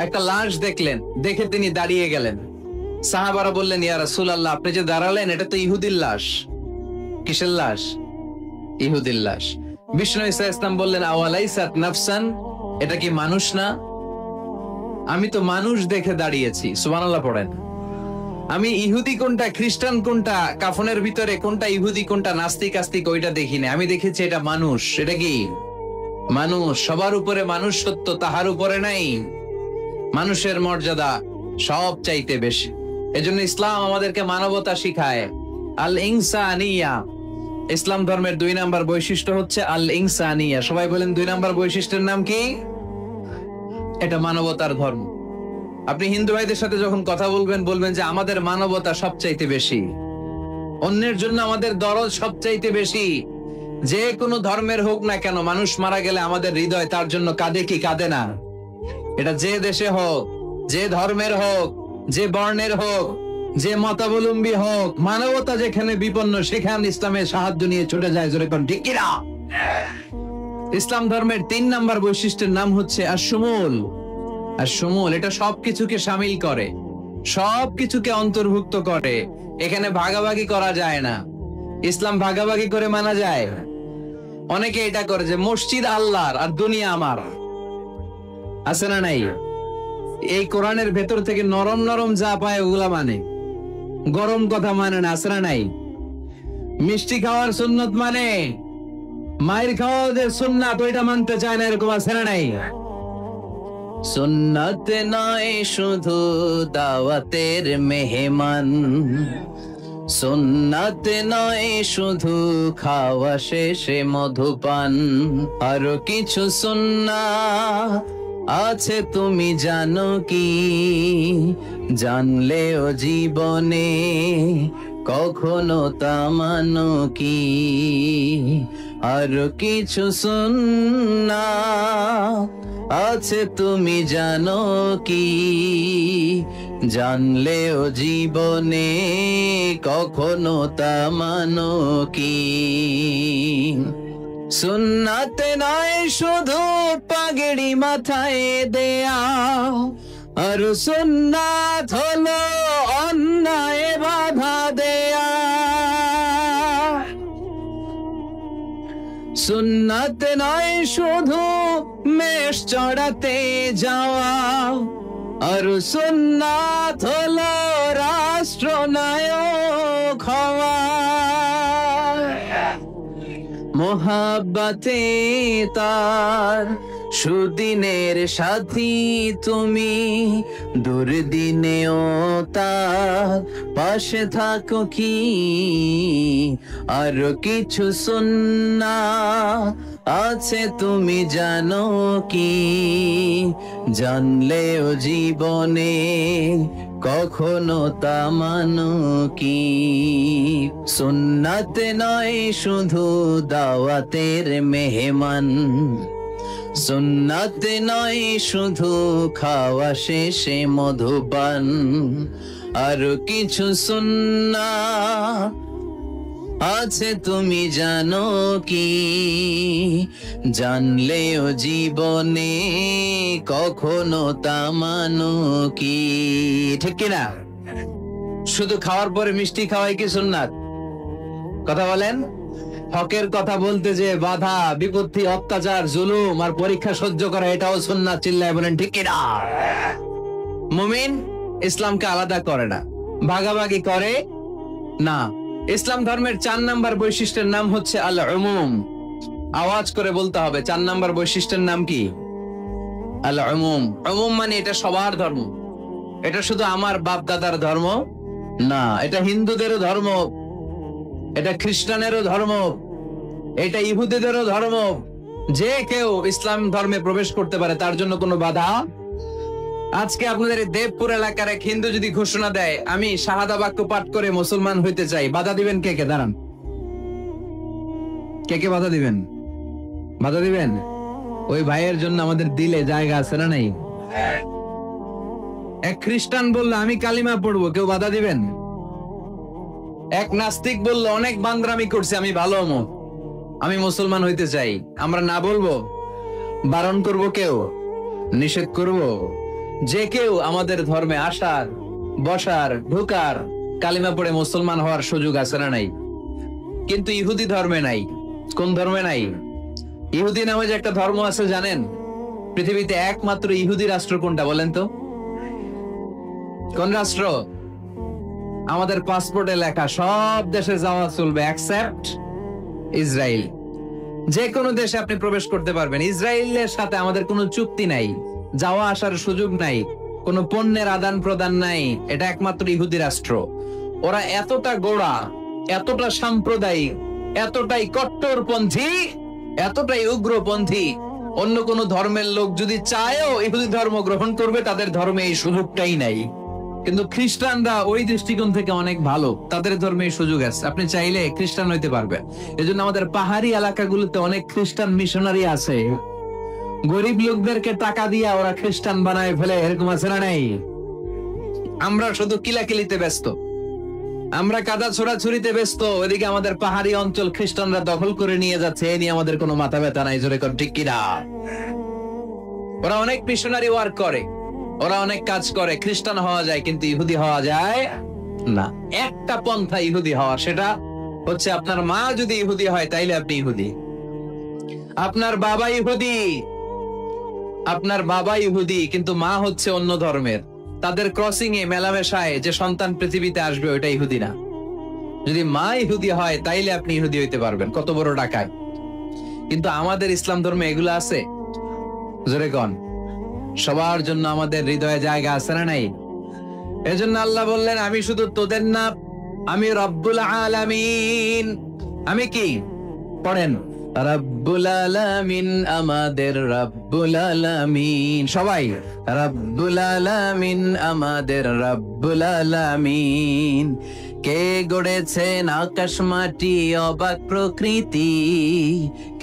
একটা লাশ দেখলেন, দেখে তিনি দাঁড়িয়ে গেলেন। সাহাবারা বললেন, ইয়া রাসূলুল্লাহ, আপনি যে দাঁড়ালেন এটা তো ইহুদির লাশ। কিসের লাশ? ইহুদির লাশ। বিষ্ণু ঈসা ইসলাম বললেন, আওয়ালাইসাত নাফসান, এটা কি মানুষ না? আমি তো মানুষ দেখে দাঁড়িয়েছি। সুবহানাল্লাহ পড়েন। আমি ইহুদি কোনটা, খ্রিস্টান কোনটা, কাফনের ভিতরে কোনটা ইহুদি কোনটা নাস্তিক আস্তিক ওইটা দেখিনি। আমি দেখেছি এটা মানুষ। এটা কি মানুষ? সবার উপরে মানুষ সত্য, তাহার উপরে নাই। মানুষের মর্যাদা সব চাইতে বেশি। এজন্য ইসলাম আমাদেরকে মানবতা শিখায়। আল ইনসানিয়া। ইসলাম ধর্মের 2 নম্বর বৈশিষ্ট্য হচ্ছে আল ইনসানিয়া। সবাই বলেন 2 নম্বর বৈশিষ্ট্যের নাম কি? এটা মানবতার ধর্ম। আপনি হিন্দু ভাইদের সাথে যখন কথা বলবেন, বলবেন যে আমাদের মানবতা সবচাইতে বেশি, অন্যের জন্য আমাদের দরদ সবচাইতে বেশি। যে কোনো ধর্মের হোক না কেন, মানুষ মারা গেলে আমাদের হৃদয় তার জন্য কাঁদে কি কাঁদে না? এটা যে দেশে হোক, যে ধর্মের হোক, যে বর্ণের হোক, যে মতাবলম্বী হোক, মানবতা যেখানে বিপন্ন সেখানে ইসলামের সাহায্য নিয়ে ছুটে যায়। জোরে কোন ঠিক কিনা? ইসলাম ধর্মের 3 নাম্বার বৈশিষ্ট্যের নাম হচ্ছে আশ-শুমুল। আশ-শুমুল এটা সবকিছুকে শামিল করে, সবকিছুকে অন্তর্ভুক্ত করে। এখানে ভাগাভাগি করা যায় না। ইসলাম ভাগাভাগি করে মানা যায়? অনেকে এটা করে যে মসজিদ আল্লাহর আর দুনিয়া আমার, আছে না নাই? এই কোরআনের ভেতর থেকে নরম নরম যা পায় ওগুলা মানে, গরম কথা মানে না, আছে না নাই? মিষ্টি খাওয়ার সুন্নত মানে, মায়ের খাওয়া যে সুন্নাত ওইটা মানতে চায় না, এরকম আছে না নাই? সুন্নাত নয় শুধু দাওয়াতের মেহমান, সুন্নাত নয় শুধু খাওয়া শেষে মধুপান, আরো কিছু সুন্নাত আছে তুমি জানো কি? জানলেও জীবনে কখনো তা মানো কি? আরো কিছু সুন্নাত আছে তুমি জানো কি? জানলেও জীবনে কখনো তা মানো কি? সুন্নাত নয় শুধু পাগড়ি মাথায় দেয়া, আর সুন্নাত হলো অন্যায় বাধা দেয়া। সুন্নাত নয় শুধু মেষ চড়াতে যাওয়া, আর সুন্নাত হলো রাষ্ট্রনায়ক হওয়া। মোহাব্বতে তার সুদিনের সাথী তুমি, দুর্দিনেও তার পাশে থাকো কি? আর কিছু সুন্নাত আছে তুমি জানো কি? জানলেও জীবনে কখনো তা মানো কি? সুন্নাত নয় শুধু দাওয়াতের মেহমান, সুন্নাত নয় শুধু খাওয়া শেষে মধুপান, আর কিছু সুন্নাত আছে তুমি জানো কি? জানলেও জীবনে কখনো তা মানো কি? ঠিক কিনা? শুধু খাওয়ার পরে মিষ্টি খাওয়াই কি সুন্নাত? কথা বলেন। হকের কথা বলতে যে বাধা বিপত্তি অত্যাচার জুলুম আর পরীক্ষা সহ্য করা এটাও সুন্নাত। চিল্লায় বলেন ঠিক কিনা? মুমিন ইসলামকে আলাদা করে না, ভাগাভাগি করে না। ইসলাম ধর্মের 4 নাম্বার বৈশিষ্ট্যের নাম হচ্ছে আল উমুম। আওয়াজ করে বলতে হবে, 4 নাম্বার বৈশিষ্ট্যের নাম কি? আল উমুম। উমুম মানে এটা সবার ধর্ম, এটা শুধু আমার বাপ দাদার ধর্ম না, এটা হিন্দুদেরও ধর্ম, এটা খ্রিস্টানেরও ধর্ম, এটা ইহুদিদেরও ধর্ম। যে কেউ ইসলাম ধর্মে প্রবেশ করতে পারে, তার জন্য কোনো বাধা। আজকে আপনাদের দেবপুর এলাকার এক হিন্দু যদি ঘোষণা দেয় আমি শাহাদা বাক্য পাঠ করে মুসলমান হইতে চাই, বাধা দিবেন কে কে? দাঁড়ান, কে কে বাধা দিবেন? বাধা দিবেন? ওই ভাইয়ের জন্য আমাদের দিলে জায়গা আছে না নাই? এক খ্রিস্টান বললো আমি কালিমা পড়বো, কেউ বাধা দিবেন? এক নাস্তিক বললো অনেক বান্দরামি করছে, আমি ভালো হবো, আমি মুসলমান হইতে চাই, আমরা না বলবো? বারণ করব কেউ? নিষেধ করব? যে কেউ আমাদের ধর্মে আসার, বসার, ঢোকার, কালিমা পড়ে মুসলমান হওয়ার সুযোগ আছে না নাই? কিন্তু ইহুদি ধর্মে নাই। কোন ধর্মে নাই? ইহুদি নামে যে একটা ধর্ম আছে জানেন? পৃথিবীতে একমাত্র ইহুদি রাষ্ট্র কোনটা বলেন তো? কোন রাষ্ট্র? আমাদের পাসপোর্টে লেখা সব দেশে যাওয়া চলবে এক্সেপ্ট ইসরায়েল। যে কোনো দেশে আপনি প্রবেশ করতে পারবেন। ইসরায়েলের সাথে আমাদের কোনো চুক্তি নাই, যাওয়া আসার সুযোগ নাই, কোনো পণ্যের আদান প্রদান নাই। এটা একমাত্র ইহুদি রাষ্ট্র। ওরা এতটা গোড়া, এতটা সাম্প্রদায়িক, এতটাই কট্টরপন্থী, এতটাই উগ্রপন্থী, অন্য কোন ধর্মের লোক যদি চায়ও ইহুদি ধর্ম গ্রহণ করবে, তাদের ধর্মে এই সুযোগটাই নাই। কিন্তু খ্রিস্টানরা ওই দৃষ্টিকোণ থেকে অনেক ভালো, তাদের ধর্মে এই সুযোগ আছে, আপনি চাইলে খ্রিস্টান হইতে পারবেন। এজন্য আমাদের পাহাড়ি এলাকাগুলোতে অনেক খ্রিস্টান মিশনারি আছে, গরিব লোকদেরকে টাকা দিয়ে ওরা খ্রিস্টান বানায় ফেলে, এরকম আছে না নাই? আমরা শুধু কিলাকিলিতে ব্যস্ত। আমরা কাদা ছোড়াছুরিতে ব্যস্ত, ওইদিকে আমাদের পাহাড়ি অঞ্চল খ্রিস্টানরা দখল করে নিয়ে যাচ্ছে, এ নিয়ে আমাদের কোনো মাথা ব্যথা নাই। জোরে কর ঠিক কিনা? ওরা অনেক মিশনারি ওয়ার্ক করে, ওরা অনেক কাজ করে, খ্রিস্টান হওয়া যায় কিন্তু ইহুদি হওয়া যায় না। একটা পন্থা ইহুদি হওয়া, সেটা হচ্ছে আপনার মা যদি ইহুদি হয় তাইলে আপনি ইহুদি। আপনার বাবা ইহুদি, আপনার বাবা ইহুদি কিন্তু মা হচ্ছে অন্য ধর্মের, তাদের ক্রসিং এ মেলামেশায় যে সন্তান পৃথিবীতে আসবে ওইটা ইহুদি না। যদি মা ইহুদি হয় তাইলে আপনি ইহুদি হইতে পারবেন। কত বড় ডাকায়! কিন্তু আমাদের ইসলাম ধর্মে এগুলো আছে? জোরে কন। সবার জন্য আমাদের হৃদয়ে জায়গা আছে না নাই? এজন্য আল্লাহ বললেন, আমি শুধু তোদের না, আমি রব্বুল আলামিন। আমি কি? পড়েন, রব্বুল আলামিন, আমাদের রব্বুল আলামিন। সবাই, রব্বুল আলামিন, আমাদের রব্বুল আলামিন। কে গড়েছেন আকাশ মাটি অবাক প্রকৃতি,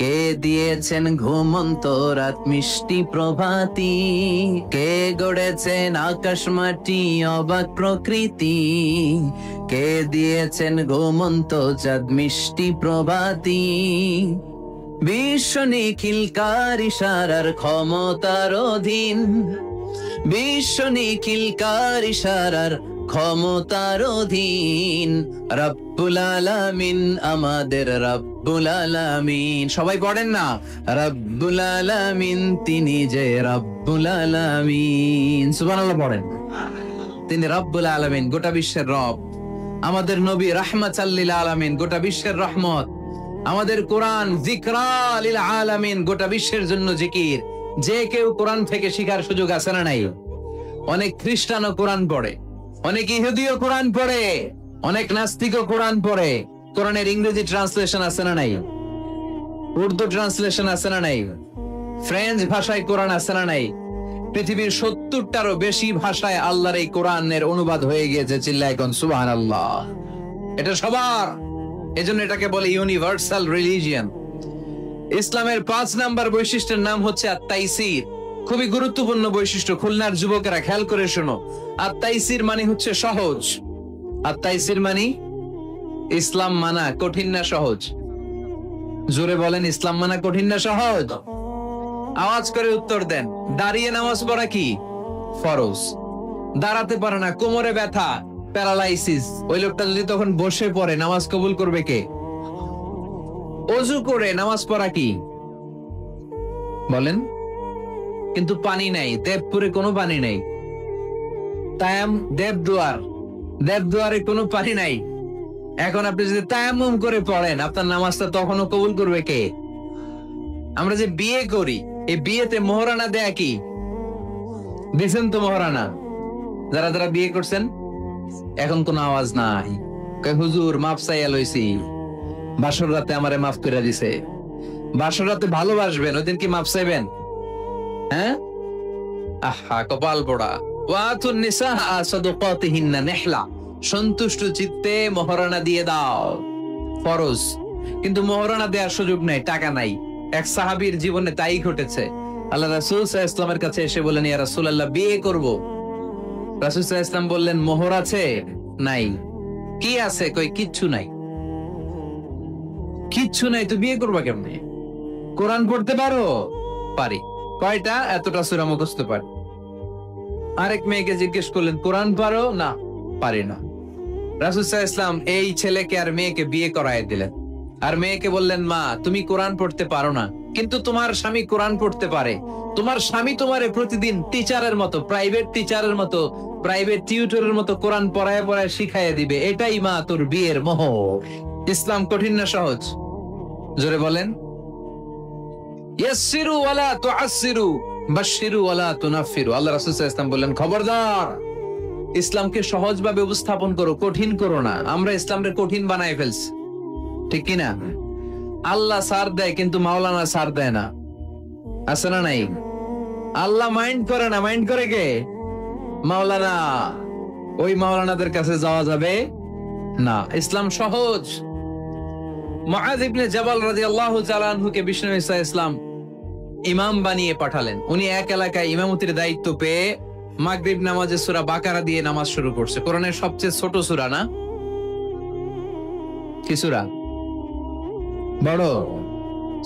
কে দিয়েছেন ঘুমন্ত রাত মিষ্টি প্রভাতি। কে গড়েছেন আকাশ মাটি অবাক প্রকৃতি, কে দিয়েছেন ঘুমন্ত চাঁদ মিষ্টি প্রভাতি। বিশ্ব নিখিলকার ইশারার ক্ষমতার অধীন, বিশ্ব নিখিলকার ইশারার ক্ষমতার অধীন। রব্বুল আলামিন, আমাদের রব্বুল আলামিন। সবাই পড়েন না, রব্বুল আলামিন, তিনি যে রব্বুল আলামিন। সুবহানাল্লাহ পড়েন। তিনি রব্বুল আলামিন, গোটা বিশ্বের রব। আমাদের নবী রাহমাতাল লিল আলামিন, গোটা বিশ্বের রহমত। আমাদের কোরআন যিকরা লিল আলামিন, গোটা বিশ্বের জন্য জিকির। যে কেউ কোরআন থেকে শিখার সুযোগ আছে না নাই? অনেক খ্রিস্টানও কোরআন পড়ে, অনেক ইহুদিও কোরআন পড়ে, অনেক নাস্তিকও কোরআন পড়ে। কোরআনের ইংরেজি ট্রান্সলেশন আছে না নাই? উর্দু ট্রান্সলেশন আছে না নাই? ফ্রেঞ্চ ভাষায় কোরআন আছে না নাই? পৃথিবীর 70টারও বেশি ভাষায় আল্লাহর এই কোরআনের অনুবাদ হয়ে গিয়েছে। চিল্লায় কোন সুবহানাল্লাহ। এটা সবার, এজন্য এটাকে বলে ইউনিভার্সাল রিলিজিয়ন। ইসলামের 5 নাম্বার বৈশিষ্ট্যের নাম হচ্ছে আত-তাইসির। খুবই গুরুত্বপূর্ণ বৈশিষ্ট্য, খুলনার যুবকেরা খেয়াল করে শোনো। আত-তাইসির মানে হচ্ছে সহজ। আত-তাইসির মানে ইসলাম মানা কঠিন না সহজ? জোরে বলেন, ইসলাম মানা কঠিন না সহজ? আওয়াজ করে উত্তর দেন। দাঁড়িয়ে নামাজ পড়া কি ফরজ? দাঁড়াতে পারে না, কোমরে ব্যথা, প্যারালাইসিস, ওই লোকটা যদি তখন বসে পড়ে নামাজ কবুল করবে কে? অজু করে নামাজ পড়া কি বলেন? কিন্তু পানি নাই, দেবপুরে কোনো পানি নাই। দেবদুয়ারে কোনো পানি নাই। এখন আপনি যদি তায়াম্মুম করে পড়েন, আপনার নামাজটা তখনও কবুল করবে কে? আমরা যে বিয়ে করি, এই বিয়েতে মোহরানা দেয়া কি? দিছেন তো মোহরানা? যারা যারা বিয়ে করছেন, এখন কোন আওয়াজ নাই। হুজুর মাফ চাইয়া লইছি, বাসর রাতে আমারে মাফ করে দিছে। বাসর রাতে ভালোবাসবেন, ওই দিন কি মাফ চাইবেন? হ্যাঁ, আহা কপাল পোড়া। ওয়াতুন নিসাআ সাদাকাতিহিন্না নিহলা, সন্তুষ্ট চিত্তে মোহরানা দিয়ে দাও, ফরজ। কিন্তু মোহরানা দেওয়ার সুযোগ নাই, টাকা নাই। এক সাহাবীর জীবনে তাই ঘটেছে। আল্লাহ রাসূল সাল্লাল্লাহু আলাইহি ওয়াসাল্লামের কাছে এসে বললেন, ইয়া রাসূলুল্লাহ, বিয়ে করব। রাসূল সাল্লাল্লাহু আলাইহি ওয়াসাল্লাম বললেন, মোহর আছে? নাই। কি আছে? কই কিচ্ছু নাই। কিচ্ছু নাই তো বিয়ে করবা কেমনে? কোরআন পড়তে পারো? পারি। কয়টা? এতটা সূরা মুখস্থ পারি। আরেক মেয়েকে জিজ্ঞেস করলেন, কোরআন পারো? না, পারি না। রাসূল সাল্লাল্লাহু আলাইহি ওয়াসাল্লাম এই ছেলেকে আর মেয়েকে বিয়ে করায় দিলেন। আর মেয়েকে বললেন, মা তুমি কোরআন পড়তে পারো না, কিন্তু তোমার স্বামী কোরআন পড়তে পারে। তোমার স্বামী তোমারে প্রতিদিন টিচারের মতো, প্রাইভেট টিচারের মতো, প্রাইভেট টিউটরের মতো কোরআন পড়ায় পড়ায় শিখাইয়া দিবে। এটাই মা তোর বিয়ের মোহর। ইসলাম কঠিন না সহজ? জোরে বলেন। ইয়াসসিরু ওয়ালা তুআসসিরু, বাশশিরু ওয়ালা তুনাফফিরু। আল্লাহ রাসূল সাল্লাল্লাহু আলাইহি ওয়াসাল্লাম বললেন, খবরদার, ইসলামকে সহজভাবে উপস্থাপন করো, কঠিন করো না। আমরা ইসলামকে কঠিন বানায় ফেলছি, ঠিক কিনা? আল্লাহ সার দেয় কিন্তু মাওলানা সার দেয় না, আছে না নাই? আল্লাহ মাইন্ড করে না, মাইন্ড করে কে? মাওলানা। ওই মাওলানাদের কাছে যাওয়া যাবে না। ইসলাম সহজ। মুআয ইবনে জাবাল রাদিয়াল্লাহু তাআলা আনহুকে বিষ্ণু নবী সাল্লাল্লাহু আলাইহি ওয়াসাল্লাম ইমাম বানিয়ে পাঠালেন। উনি এক এলাকায় ইমামতির দায়িত্ব পেয়ে মাগরিব নামাজে সূরা বাকারা দিয়ে নামাজ শুরু করছে। কোরআনের সবচেয়ে ছোট সূরা না? কি সূরা? বড়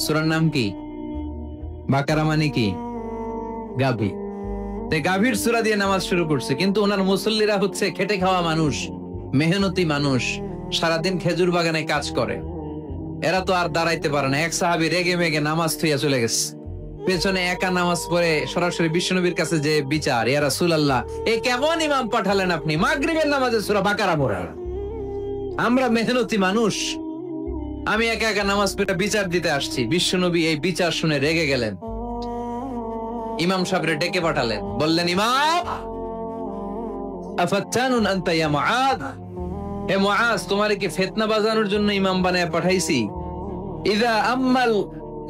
সূরার নাম কি? বাকারা মানে কি? গাভী। গাভীর সূরা দিয়ে নামাজ শুরু করছে, কিন্তু ওনার মুসল্লিরা হচ্ছে খেটে খাওয়া মানুষ, মেহনতি মানুষ, সারাদিন খেজুর বাগানে কাজ করে। এরা তো আর দাঁড়াইতে পারে না। এক সাহাবী রেগে মেগে নামাজ থুইয়া চলে গেছে, পেছনে একা নামাজ পড়ে সরাসরি বিশ্বনবীর কাছে যে বিচার, ইয়া রাসূলুল্লাহ, এ কেমন ইমাম পাঠালেন আপনি, মাগরিবের নামাজে সূরা বাকারা পড়া? আমরা মেহনতি মানুষ, আমি একা একা নামাজ পড়ে বিচার দিতে আসছি। বিশ্বনবী এই বিচার শুনে রেগে গেলেন, ইমাম সাহেবরে ডেকে পাঠালেন, বললেন, ইমাম, আফাত্তানুন আনতা ইয়া মুআদ, হে মুআজ, তোমারে কি ফিতনা বাজানোর জন্য ইমাম বানায় পাঠাইছি? ইযা আম্মাল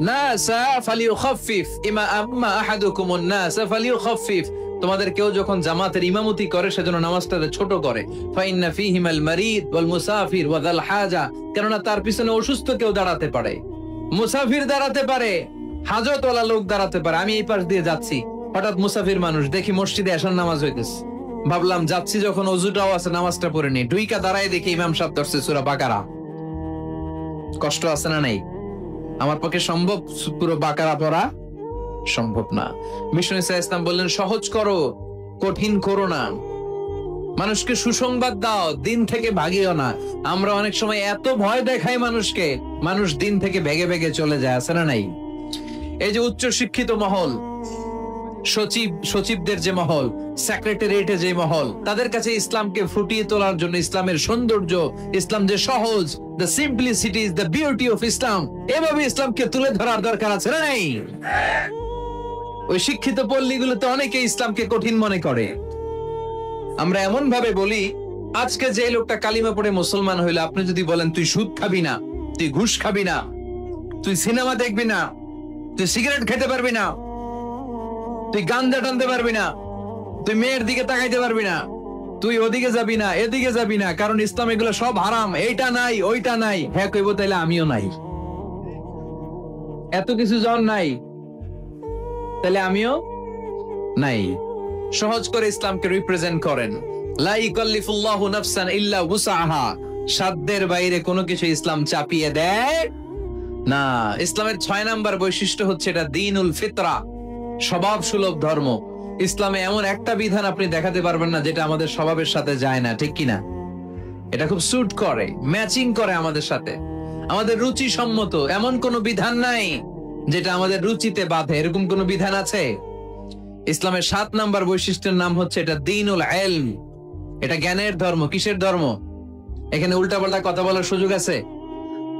নাসা ফালিয়ুখাফফিফ ইমা আম্মা আহাদুকুমুন নাস ফালিয়ুখাফফিফ, তোমাদের কেউ যখন জামাতের ইমামতি করে সেজন্য নামাজটাকে ছোট করে। ফাইন্না ফীহিমাল মারিদ ওয়াল মুসাফির ওয়া যাল হাজা, কেননা তার পিছনে অসুস্থ কেউ দাঁড়াতে পারে, মুসাফির দাঁড়াতে পারে, হাজতওয়ালা লোক দাঁড়াতে পারে। আমি এই পাশ দিয়ে যাচ্ছি, হঠাৎ মুসাফির মানুষ দেখি মসজিদে এশার নামাজ হইতেছে, ভাবলাম যাচ্ছি যখন ওযুটাও আছে নামাজটা পড়ে নি, ঢুইকা দাঁড়ায় দেখি ইমাম সাহেব ধরছে সূরা বাকারা। কষ্ট আছে না নাই? আমার পক্ষে সম্ভব পুরো বাকারা পড়া? সম্ভব না। বিষ্ণু ইসলাম বললেন, সহজ করো, কঠিন করো না, মানুষকে সুসংবাদ দাও, দিন থেকে ভাগিও না। আমরা অনেক সময় এত ভয় দেখাই মানুষকে, মানুষ দিন থেকে ভেগে ভেগে চলে যায়, আছে না নাই? এই যে উচ্চ শিক্ষিত মহল, সচিবদের যে মহল, সেক্রেটারিয়েটে যে মহল, তাদের কাছে ইসলামকে ফুটিয়ে তোলার জন্য, ইসলামের সৌন্দর্য, ইসলাম যে সহজ, the simplicity is the beauty of Islam, এভাবে ইসলামকে তুলে ধরার দরকার আছে না নাই? ওই শিক্ষিত পল্লীগুলোতে অনেকে ইসলামকে কঠিন মনে করে। আমরা এমন ভাবে বলি, আজকে যে লোকটা কালিমা পড়ে মুসলমান হইলো, আপনি যদি বলেন তুই সুদ খাবি না, তুই ঘুষ খাবি না, তুই সিনেমা দেখবি না, তুই সিগারেট খেতে পারবি না, তুই গাঞ্জা টানতে পারবি না, তুই মেয়ের দিকে তাকাইতে পারবি না, তুই ওদিকে যাবি না, এদিকে যাবি না, কারণ ইসলাম এগুলো সব হারাম, এইটা নাই ওইটা নাই। হ্যাঁ কইব, তাইলে আমিও নাই। এত কিছু জন নাই, তাহলে আমিও নাই। সহজ করে ইসলামকে রিপ্রেজেন্ট করেন। লা ইকাল্লিফুল্লাহু নাফসান ইল্লা উসআহা, সাধ্যের বাইরে কোনো কিছু ইসলাম চাপিয়ে দেয় না। ইসলামের 6 নাম্বার বৈশিষ্ট্য হচ্ছে এটা দ্বীনুল ফিতরা, স্বভাব সুলভ ধর্ম। ইসলামে এমন একটা বিধান আপনি দেখাতে পারবেন না যেটা আমাদের স্বভাবের সাথে যায় না, ঠিক কিনা? এটা খুব স্যুট করে, ম্যাচিং করে আমাদের সাথে, আমাদের রুচি সম্মত। এমন কোন বিধান নাই যেটা আমাদের রুচিতে বাধে, এরকম কোন বিধান আছে? ইসলামের 7 নাম্বার বৈশিষ্ট্যের নাম হচ্ছে এটা দ্বীনুল ইলম, এটা জ্ঞানের ধর্ম। কিসের ধর্ম? এখানে উল্টাপাল্টা কথা বলার সুযোগ আছে?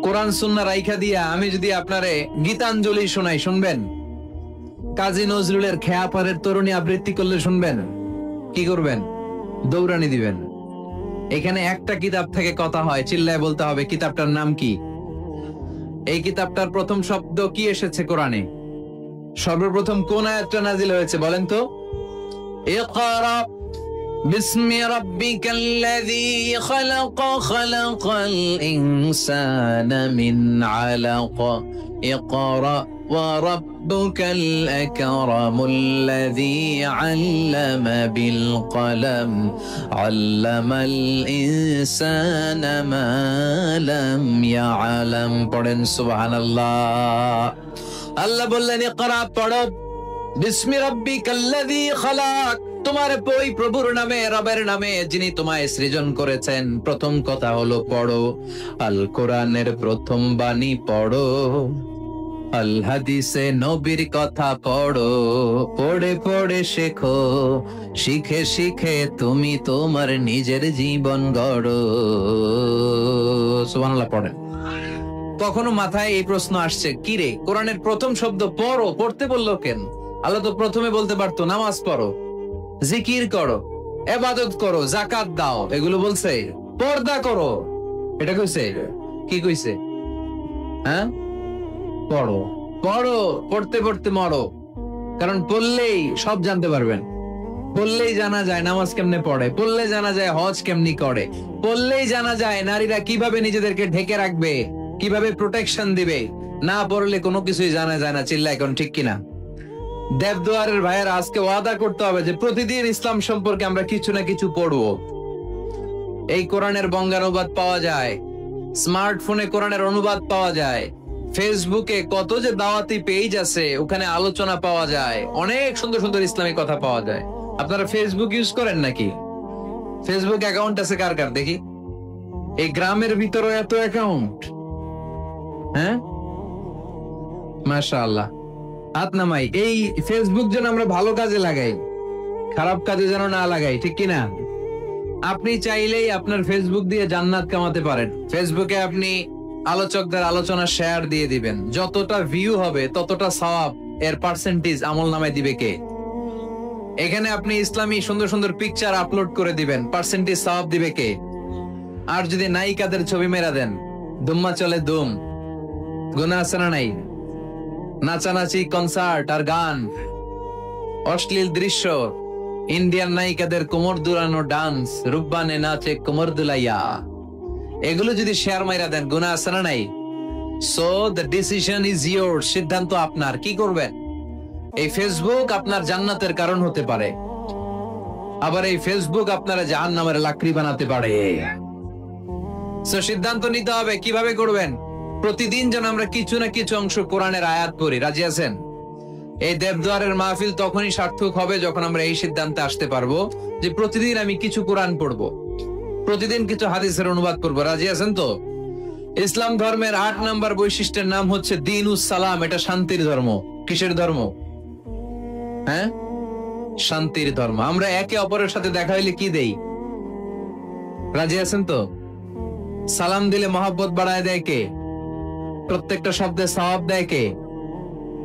কোরআন সুন্নাহ রাইখা দিয়া আমি যদি আপনারে গীতাঞ্জলি শোনাই, শুনবেন? কাজী নজরুলের খেয়াপাড়ের তরুণী আবৃত্তি করলে শুনবেন? কি করবেন? দৌড়ানি দিবেন। এখানে একটা কিতাব থেকে কথা হয়, চিল্লায় বলতে হবে কিতাবটার নাম কি। এই কিতাবটার প্রথম শব্দ কি এসেছে কোরআনে? সর্বপ্রথম কোন আয়াতটা নাজিল হয়েছে বলেন তো? ইকরা বিসমি রাব্বিকাল্লাযী খালাক, খালাকাল ইনসানা মিন আলাক, ইকরা ওয়া রাব্বুকাল আকরামুল্লাযী আল্লামা বিল কলম, আল্লামাল ইনসানা মা লাম ইয়ালাম। পড়েন সুবহানাল্লাহ। আল্লাহ বললেন, ইকরা, পড়ো, বিসমি রাব্বিকাল্লাযী খালাক, তোমার ওই প্রভুর নামে, রবের নামে, যিনি তোমায় সৃজন করেছেন। প্রথম কথা হলো পড়ো, আল কোরআনের প্রথম বাণী পড়ো, আল হাদিসে নবীর কথা পড়ো, পড়ে পড়ে শেখো, শিখে শিখে তুমি তোমার নিজের জীবন গড়ো। সুবহানাল্লাহ পড়েন। কখনো মাথায় এই প্রশ্ন আসছে, কি রে, কোরআনের প্রথম শব্দ পড়ো, পড়তে বললো কেন? আল্লাহ তো প্রথমে বলতে পারতো নামাজ পড়ো, জিকির করো, ইবাদত করো, যাকাত দাও, এগুলো বলছে? পর্দা করো, এটা কইছে? কি কইছে? হ্যাঁ, পড়ো, পড়ো, পড়তে পড়তে মরো। কারণ পড়লেই সব জানতে পারবেন, পড়লেই জানা যায় নামাজ কেমনে পড়ে, পড়লে জানা যায় হজ কেমনি করে, পড়লেই জানা যায় নারীরা কিভাবে নিজেদেরকে ঢেকে রাখবে, কিভাবে প্রোটেকশন দিবে। না পড়লে কোনো কিছুই জানা যায় না। চিল্লা এখন, ঠিক কিনা? দেবদুয়ারের ভাইয়ের আজকে ওয়াদা করতে হবে যে প্রতিদিন ইসলাম সম্পর্কে আমরা কিছু না কিছু পড়বো। এই কোরআনের বঙ্গানুবাদ পাওয়া যায় স্মার্টফোনে কোরআনের অনুবাদ পাওয়া যায়, ফেসবুকে কত যে দাওয়াতি পেজ আছে, ওখানে আলোচনা পাওয়া যায়, অনেক সুন্দর সুন্দর ইসলামিক কথা পাওয়া যায়। আপনারা ফেসবুক ইউজ করেন নাকি? ফেসবুক অ্যাকাউন্ট আছে কার কার দেখি? এই গ্রামের ভিতরে এত অ্যাকাউন্ট, হ্যাঁ, মাশাআল্লাহ। হাত নামাই। এই ফেসবুক যেন আমরা ভালো কাজে লাগাই, খারাপ কাজে যেন না লাগাই, ঠিক কিনা? আপনি চাইলেই আপনার ফেসবুক দিয়ে জান্নাত কামাতে পারেন। ফেসবুকে আপনি আলোচকদের আলোচনা শেয়ার দিয়ে দিবেন, যতটা ভিউ হবে ততটা সওয়াব এর পার্সেন্টেজ আমল নামায় দিবে কে? এখানে আপনি ইসলামী সুন্দর সুন্দর পিকচার আপলোড করে দিবেন, পার্সেন্টেজ সওয়াব দিবে কে? আর যদি নায়িকাদের ছবি মেরা দেন, দুম্মা চলে দুম, গুনাহ আছে না নাই? নাচানাচি, কনসার্ট আর গান, অশ্লীল দৃশ্য, ইন্ডিয়ান নায়িকাদের কোমর দুলানো ডান্স, রুব্বানে নাচে কোমর দুলাইয়া, এগুলো যদি শেয়ার মাইরা দেন, গুনাহ আছে না নাই? So the decision is your, সিদ্ধান্ত আপনার। কি করবেন? এই ফেসবুক আপনার জান্নাতের কারণ হতে পারে, আবার এই ফেসবুক আপনারা জাহান্নামের লাকড়ি বানাতে পারে। সো সিদ্ধান্ত নিতে হবে কিভাবে করবেন। প্রতিদিন যেন আমরা কিছু না কিছু অংশ কোরআনের আয়াত পড়ি। রাজি আছেন? এই দেবদুয়ারের মাহফিল তখনই সার্থক হবে যখন আমরা এই সিদ্ধান্তে আসতে পারবো যে প্রতিদিন আমি কিছু কোরআন পড়বো, প্রতিদিন কিছু হাদিসের অনুবাদ করবো। রাজি আছেন তো? ইসলাম ধর্মের 8 নম্বর বৈশিষ্ট্যের নাম হচ্ছে দ্বীনুস সালাম। এটা শান্তির ধর্ম। কিসের ধর্ম? হ্যাঁ, শান্তির ধর্ম। আমরা একে অপরের সাথে দেখা হইলে কি দেই? রাজি আছেন তো? সালাম দিলে মহব্বত বাড়ায় দেয় কে? প্রত্যেকটা শব্দে সওয়াব দেয় কে?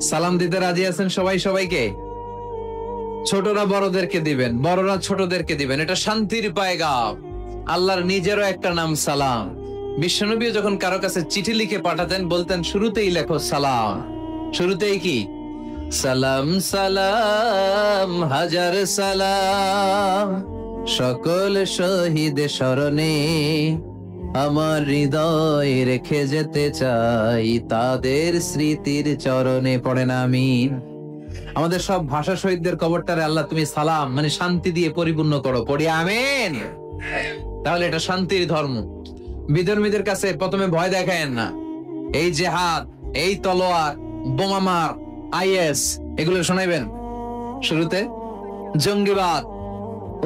সালাম দিতে রাজি আছেন সবাই সবাইকে? ছোটরা বড়দেরকে দিবেন, বড়রা ছোটদেরকে দিবেন। এটা শান্তির পায়গাম। আল্লাহর নিজেরও একটা নাম সালাম। বিশ্বনবী যখন কারো কাছে চিঠি লিখে পাঠাতেন, বলতেন শুরুতেই লেখো সালাম। শুরুতেই কি? সালাম সালাম হাজার সালাম, সকল শহীদ স্মরণে আমার হৃদয় রেখে যেতে চাই তাদের স্মৃতির চরণে। পড়েন আমিন। আমাদের সব ভাষা শহীদদের কবরটারে আল্লাহ তুমি সালাম মানে শান্তি দিয়ে পরিপূর্ণ করো। পড়ি আমিন। তাহলে এটা শান্তির ধর্ম। বিধর্মীদের কাছে প্রথমে ভয় দেখায়েন না। এই জেহাদ, এই তলোয়ার, বোমামার, আইএস, এগুলো শোনাইবেন শুরুতে? জঙ্গিবাদ,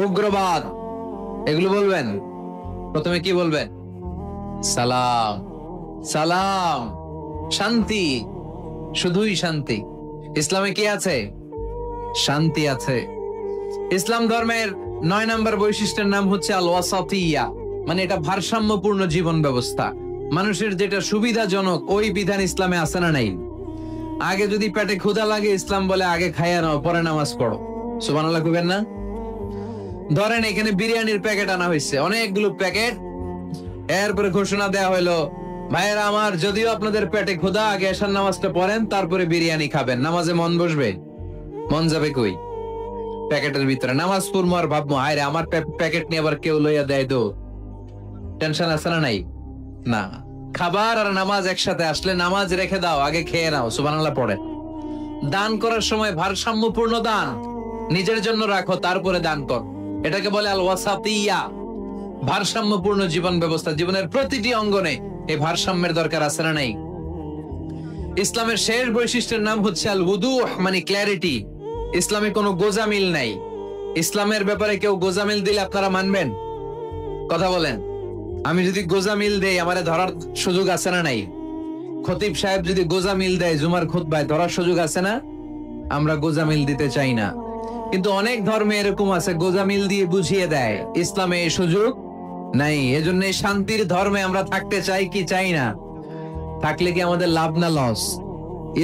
উগ্রবাদ, এগুলো বলবেন? প্রথমে কি বলবেন? সালাম সালাম, শান্তি, শুধুই শান্তি। ইসলামে কি আছে? শান্তি আছে। ইসলাম ধর্মের 9 নম্বর বৈশিষ্ট্যের নাম হচ্ছে আল ওয়াসাতিয়া, মানে এটা ভারসাম্যপূর্ণ জীবন ব্যবস্থা। মানুষের যেটা সুবিধাজনক ওই বিধান ইসলামে আছে না নাই? আগে যদি পেটে ক্ষুধা লাগে, ইসলাম বলে আগে খাইয়া নাও, পরে নামাজ পড়ো। সুবহানাল্লাহ কইবেন না? ধরেন এখানে বিরিয়ানির প্যাকেট আনা হয়েছে, অনেকগুলো প্যাকেট। এরপরে ঘোষণা দেয়া হইলো, ভাইয়েরা আমার, যদিও আপনাদের পেটে ক্ষুধা, আগে এশার নামাজটা পড়েন, তারপরে বিরিয়ানি খাবেন। নামাজে মন বসবে? মন যাবে কই? প্যাকেটের ভিতরে নামাজ পড়বো আর ভাববো আরে আমার প্যাকেট নিয়ে আবার কেউ লইয়া দেয় তো, টেনশন আছে না নাই? না, খাবার আর নামাজ একসাথে আসলে নামাজ রেখে দাও, আগে খেয়ে নাও। সুবহানাল্লাহ পড়ে। দান করার সময় ভারসাম্যপূর্ণ দান, নিজের জন্য রাখো তারপরে দান কর। এটাকে বলে আল ওয়াসাতিয়া, ভারসাম্যপূর্ণ জীবন ব্যবস্থা। জীবনের প্রতিটি অঙ্গনে এই ভারসাম্যের দরকার আছে না নাই? ইসলামের শেষ বৈশিষ্ট্যের নাম হচ্ছে আল উদুহ, মানে ক্ল্যারিটি। ইসলামে কোনো গোজামিল নাই। ইসলামের ব্যাপারে কেউ গোজামিল দিলে আপনারা মানবেন? কথা বলেন। আমি যদি গোজামিল দেই, আমারে ধরার সুযোগ আছে না নাই? খতিব সাহেব যদি গোজামিল দেয় জুমার খুতবায়, ধরার সুযোগ আছে না? আমরা গোজামিল দিতে চাই না। কিন্তু অনেক ধর্মে এরকম আছে, গোজামিল দিয়ে বুঝিয়ে দেয়। ইসলামে এই সুযোগ নাই। এজন্য শান্তির ধর্মে আমরা থাকতে চাই কি চাই না? থাকলে কি আমাদের লাভ না লস?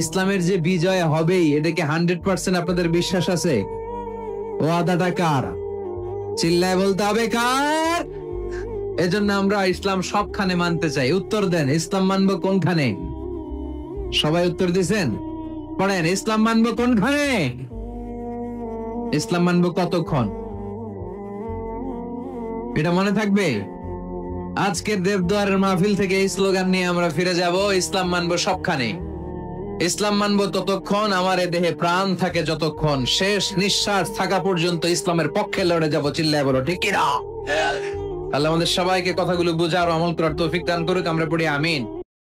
ইসলামের যে বিজয় হবেই, এটাকে 100% আপনাদের বিশ্বাস আছে? ওয়াদাটা কার? চিল্লায় বলতে হবে কার? এজন্য আমরা ইসলাম সবখানে মানতে চাই। উত্তর দেন, ইসলাম মানবো কোনখানে? সবাই উত্তর দিছেন? পড়েন, ইসলাম মানবো কোনখানে? ইসলাম মানবো কতক্ষণ? এটা মনে থাকবে। আজকের দেবদুয়ারের মাহফিল থেকে এই স্লোগান নিয়ে আমরা ফিরে যাব, ইসলাম মানবো সবখানে। ইসলাম মানবো ততক্ষণ আমার এ দেহে প্রাণ থাকে, যতক্ষণ শেষ নিঃশ্বাস থাকা পর্যন্ত ইসলামের পক্ষে লড়ে যাব। চিল্লায় বলো ঠিক কিনা? আল্লাহ আমাদের সবাইকে কথাগুলো বুঝার ও আমল করার তৌফিক দান করুক, আমরা পড়ি আমিন।